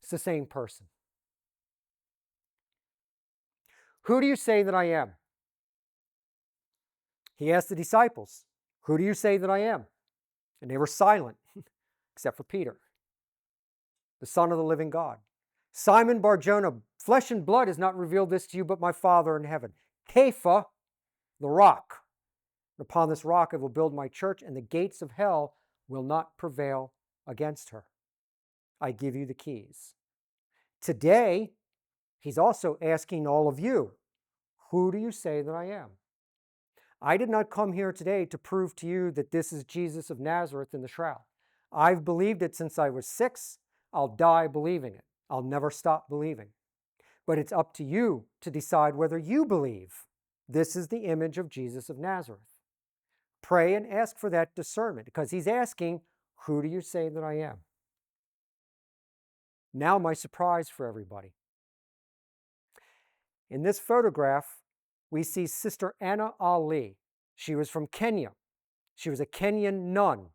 It's the same person. Who do you say that I am? He asked the disciples, "Who do you say that I am?" And they were silent, except for Peter, the Son of the living God. Simon Bar-Jonah, "Flesh and blood has not revealed this to you, but my Father in heaven." Kepha, the rock. "Upon this rock I will build my church, and the gates of hell will not prevail against her. I give you the keys." Today, he's also asking all of you, who do you say that I am? I did not come here today to prove to you that this is Jesus of Nazareth in the shroud. I've believed it since I was 6. I'll die believing it. I'll never stop believing. But it's up to you to decide whether you believe this is the image of Jesus of Nazareth. Pray and ask for that discernment, because he's asking, who do you say that I am? Now my surprise for everybody. In this photograph, we see Sister Anna Ali. She was from Kenya. She was a Kenyan nun.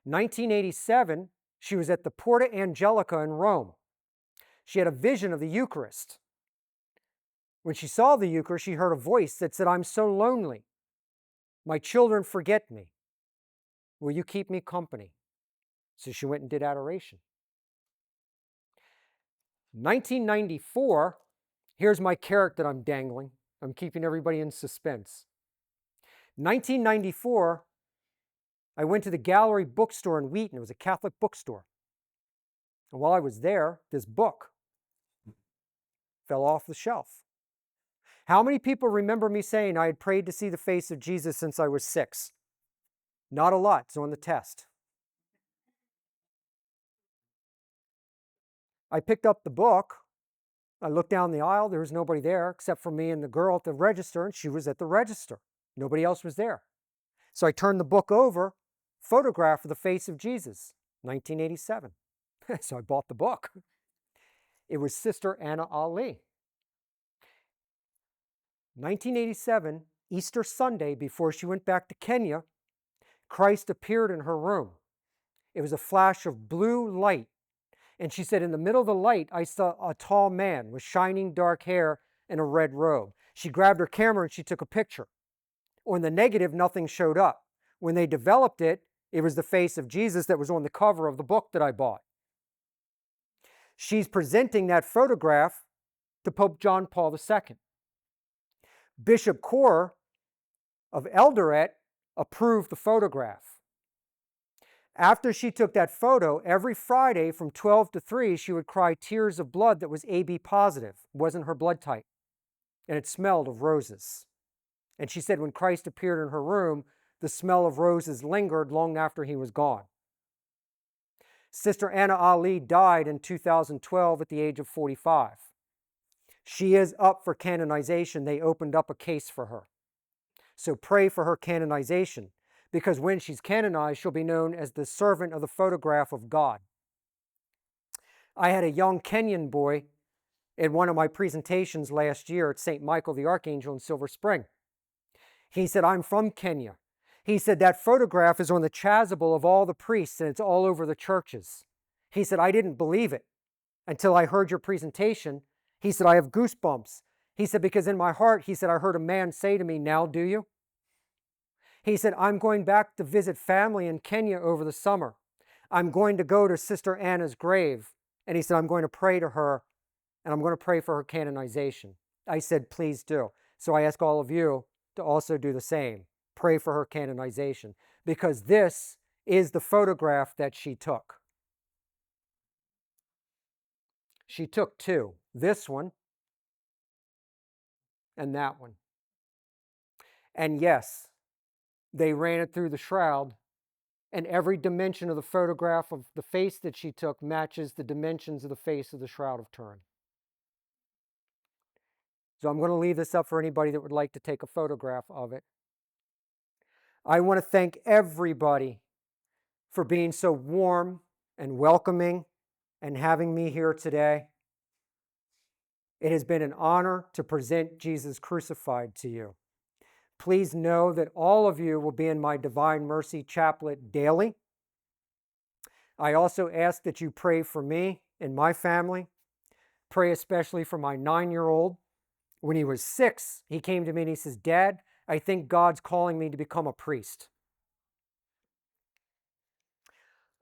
1987, she was at the Porta Angelica in Rome. She had a vision of the Eucharist. When she saw the Eucharist, she heard a voice that said, "I'm so lonely. My children forget me. Will you keep me company?" So she went and did adoration. 1994, Here's my carrot that I'm dangling. I'm keeping everybody in suspense. 1994, I went to the Gallery bookstore in Wheaton. It was a Catholic bookstore. And while I was there, this book fell off the shelf. How many people remember me saying I had prayed to see the face of Jesus since I was 6? Not a lot. It's on the test. I picked up the book. I looked down the aisle. There was nobody there except for me and the girl at the register, and she was at the register. Nobody else was there. So I turned the book over, photograph of the face of Jesus, 1987. So I bought the book. It was Sister Anna Ali. 1987, Easter Sunday, before she went back to Kenya, Christ appeared in her room. It was a flash of blue light. And she said, in the middle of the light, I saw a tall man with shining dark hair and a red robe. She grabbed her camera and she took a picture. On the negative, nothing showed up. When they developed it, it was the face of Jesus that was on the cover of the book that I bought. She's presenting that photograph to Pope John Paul II. Bishop Core of Eldoret approved the photograph. After she took that photo, every Friday from 12 to 3, she would cry tears of blood that was AB positive. It wasn't her blood type. And it smelled of roses. And she said when Christ appeared in her room, the smell of roses lingered long after he was gone. Sister Anna Ali died in 2012 at the age of 45. She is up for canonization. They opened up a case for her. So pray for her canonization, because when she's canonized, she'll be known as the servant of the photograph of God. I had a young Kenyan boy at one of my presentations last year at St. Michael the Archangel in Silver Spring. He said, I'm from Kenya. He said, that photograph is on the chasuble of all the priests and it's all over the churches. He said, I didn't believe it until I heard your presentation. He said, I have goosebumps. He said, because in my heart, he said, I heard a man say to me, now do you? He said, I'm going back to visit family in Kenya over the summer. I'm going to go to Sister Anna's grave. And he said, I'm going to pray to her and I'm going to pray for her canonization. I said, please do. So I ask all of you to also do the same. Pray for her canonization, because this is the photograph that she took. She took two, this one and that one. And yes, they ran it through the shroud, and every dimension of the photograph of the face that she took matches the dimensions of the face of the Shroud of Turin. So I'm going to leave this up for anybody that would like to take a photograph of it. I want to thank everybody for being so warm and welcoming and having me here today. It has been an honor to present Jesus crucified to you. Please know that all of you will be in my Divine Mercy Chaplet daily. I also ask that you pray for me and my family. Pray especially for my 9-year-old. When he was 6, he came to me and he says, Dad, I think God's calling me to become a priest.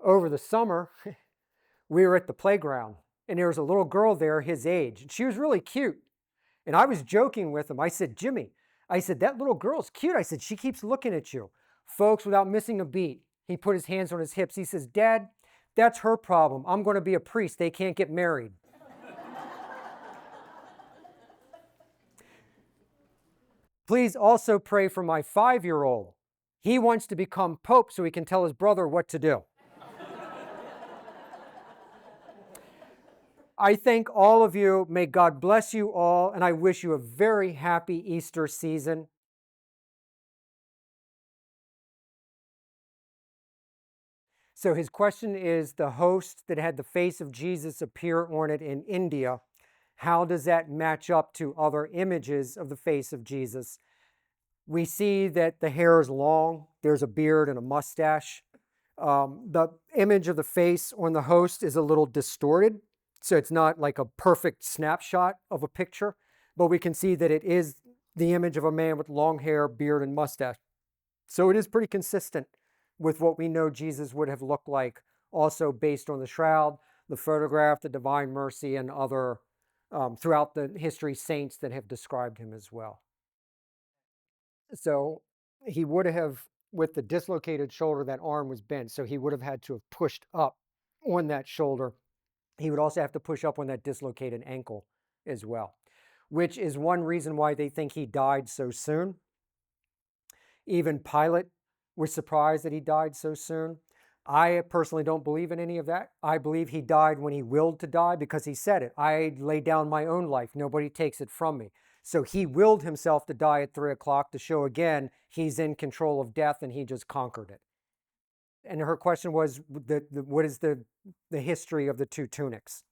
Over the summer, we were at the playground, and there was a little girl there his age, and she was really cute. And I was joking with him. I said, Jimmy, I said, that little girl's cute. I said, she keeps looking at you. Folks, without missing a beat, he put his hands on his hips. He says, Dad, that's her problem. I'm going to be a priest. They can't get married. Please also pray for my 5-year-old. He wants to become Pope so he can tell his brother what to do. I thank all of you. May God bless you all, and I wish you a very happy Easter season. So his question is, the host that had the face of Jesus appear on it in India, how does that match up to other images of the face of Jesus? We see that the hair is long, there's a beard and a mustache. The image of the face on the host is a little distorted, so it's not like a perfect snapshot of a picture, but we can see that it is the image of a man with long hair, beard, and mustache. So it is pretty consistent with what we know Jesus would have looked like, also based on the shroud, the photograph, the Divine Mercy, and other throughout the history, saints that have described him as well. So he would have, with the dislocated shoulder, that arm was bent, so he would have had to have pushed up on that shoulder. He would also have to push up on that dislocated ankle as well, which is one reason why they think he died so soon. Even Pilate was surprised that he died so soon. I personally don't believe in any of that. I believe he died when he willed to die because he said it. I lay down my own life. Nobody takes it from me. So he willed himself to die at 3 o'clock to show again he's in control of death and he just conquered it. And her question was, what is the history of the two tunics?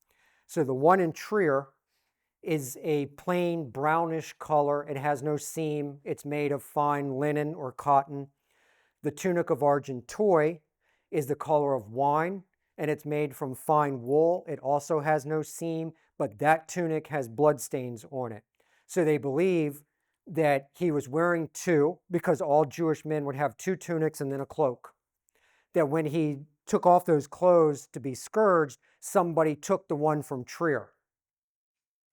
So the one in Trier is a plain brownish color. It has no seam. It's made of fine linen or cotton. The tunic of Argenteuil is the color of wine, and it's made from fine wool. It also has no seam, but that tunic has bloodstains on it. So they believe that he was wearing two, because all Jewish men would have two tunics and then a cloak. That when he took off those clothes to be scourged, somebody took the one from Trier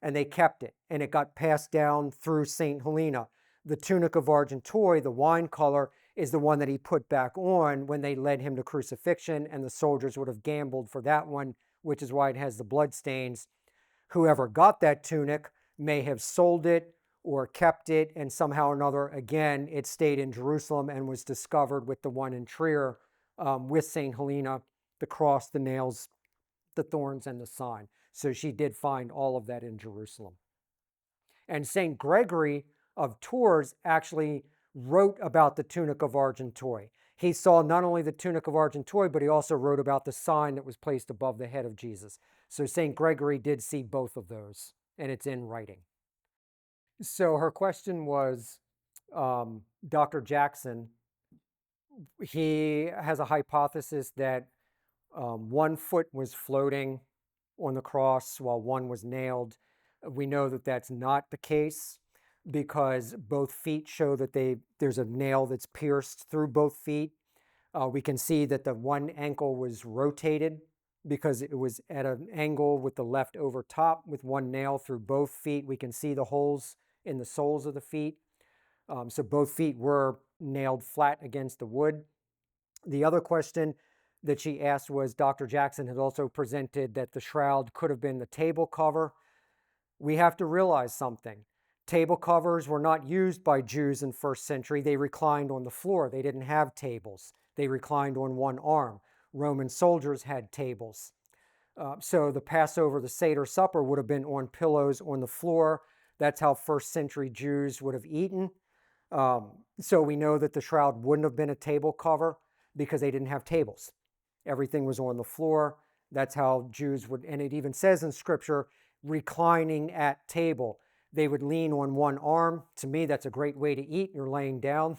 and they kept it, and it got passed down through St. Helena. The tunic of Argenteuil, the wine color, is the one that he put back on when they led him to crucifixion, and the soldiers would have gambled for that one, which is why it has the blood stains. Whoever got that tunic may have sold it or kept it, and somehow or another, again, it stayed in Jerusalem and was discovered with the one in Trier, with St. Helena, the cross, the nails, the thorns, and the sign. So she did find all of that in Jerusalem. And St. Gregory of Tours actually wrote about the tunic of Argenteuil. He saw not only the tunic of Argenteuil, but he also wrote about the sign that was placed above the head of Jesus. So St. Gregory did see both of those, and it's in writing. So her question was, Dr. Jackson, he has a hypothesis that one foot was floating on the cross while one was nailed. We know that that's not the case because both feet show that there's a nail that's pierced through both feet. We can see that the one ankle was rotated because it was at an angle with the left over top with one nail through both feet. We can see the holes in the soles of the feet. So both feet were nailed flat against the wood. The other question that she asked was, Dr. Jackson had also presented that the shroud could have been the table cover. We have to realize something. Table covers were not used by Jews in first century. They reclined on the floor. They didn't have tables. They reclined on one arm. Roman soldiers had tables. So the Passover, the Seder supper would have been on pillows on the floor. That's how first century Jews would have eaten. So we know that the shroud wouldn't have been a table cover because they didn't have tables. Everything was on the floor. That's how Jews would, and it even says in scripture, reclining at table. They would lean on one arm. To me, that's a great way to eat. You're laying down.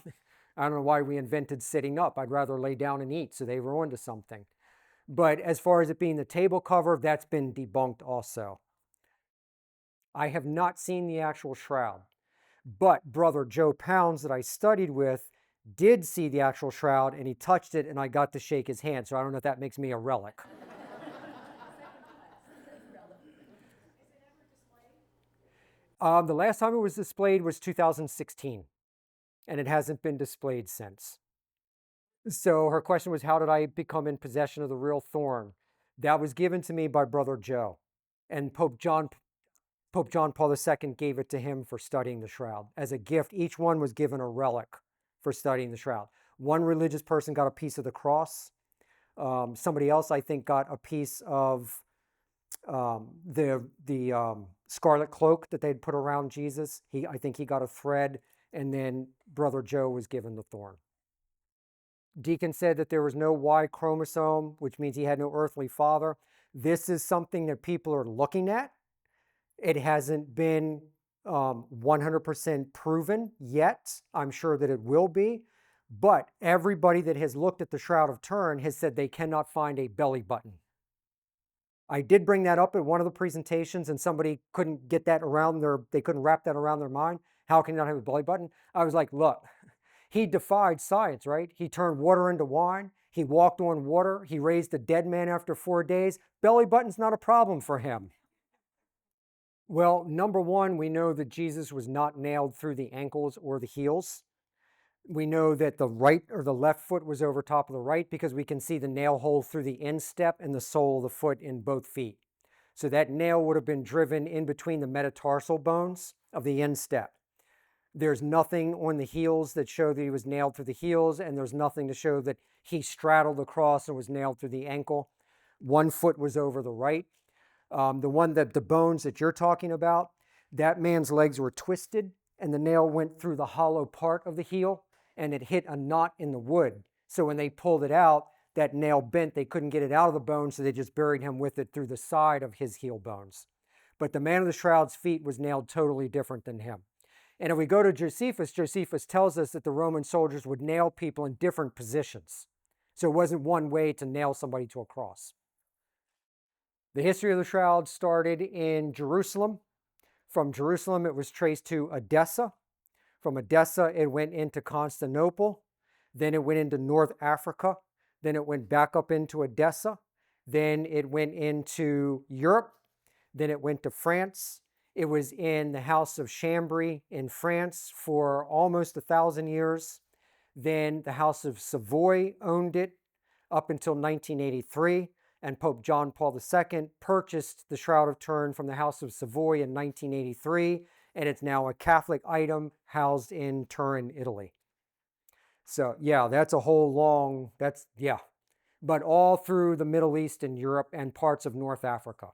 I don't know why we invented sitting up. I'd rather lay down and eat. So they were onto something. But as far as it being the table cover, that's been debunked also. I have not seen the actual shroud, but Brother Joe Pounds that I studied with did see the actual shroud, and he touched it, and I got to shake his hand. So I don't know if that makes me a relic. The last time it was displayed was 2016, and it hasn't been displayed since. So her question was, how did I become in possession of the real thorn? That was given to me by Brother Joe, and Pope John Paul II gave it to him for studying the shroud. As a gift, each one was given a relic for studying the shroud. One religious person got a piece of the cross. Somebody else, I think, got a piece of the scarlet cloak that they'd put around Jesus. I think he got a thread, and then Brother Joe was given the thorn. Deacon said that there was no Y chromosome, which means he had no earthly father. This is something that people are looking at. It hasn't been 100% proven yet. I'm sure that it will be. But everybody that has looked at the Shroud of Turin has said they cannot find a belly button. I did bring that up at one of the presentations, and somebody couldn't get that around they couldn't wrap that around their mind. How can you not have a belly button? I was like, look, he defied science, right? He turned water into wine. He walked on water. He raised a dead man after 4 days. Belly button's not a problem for him. Well, number one, we know that Jesus was not nailed through the ankles or the heels. We know that the right or the left foot was over top of the right because we can see the nail hole through the instep and the sole of the foot in both feet. So that nail would have been driven in between the metatarsal bones of the instep. There's nothing on the heels that show that he was nailed through the heels, and there's nothing to show that he straddled across and was nailed through the ankle. One foot was over the right. The one that the bones that you're talking about, that man's legs were twisted and the nail went through the hollow part of the heel and it hit a knot in the wood. So when they pulled it out, that nail bent. They couldn't get it out of the bone, so they just buried him with it through the side of his heel bones. But the man of the shroud's feet was nailed totally different than him. And if we go to Josephus, Josephus tells us that the Roman soldiers would nail people in different positions. So it wasn't one way to nail somebody to a cross. The history of the shroud started in Jerusalem. From Jerusalem, it was traced to Edessa. From Edessa, it went into Constantinople. Then it went into North Africa. Then it went back up into Edessa. Then it went into Europe. Then it went to France. It was in the House of Chambry in France for almost 1,000 years. Then the House of Savoy owned it up until 1983. And Pope John Paul II purchased the Shroud of Turin from the House of Savoy in 1983, and it's now a Catholic item housed in Turin, Italy. So yeah, that's a whole long, but all through the Middle East and Europe and parts of North Africa.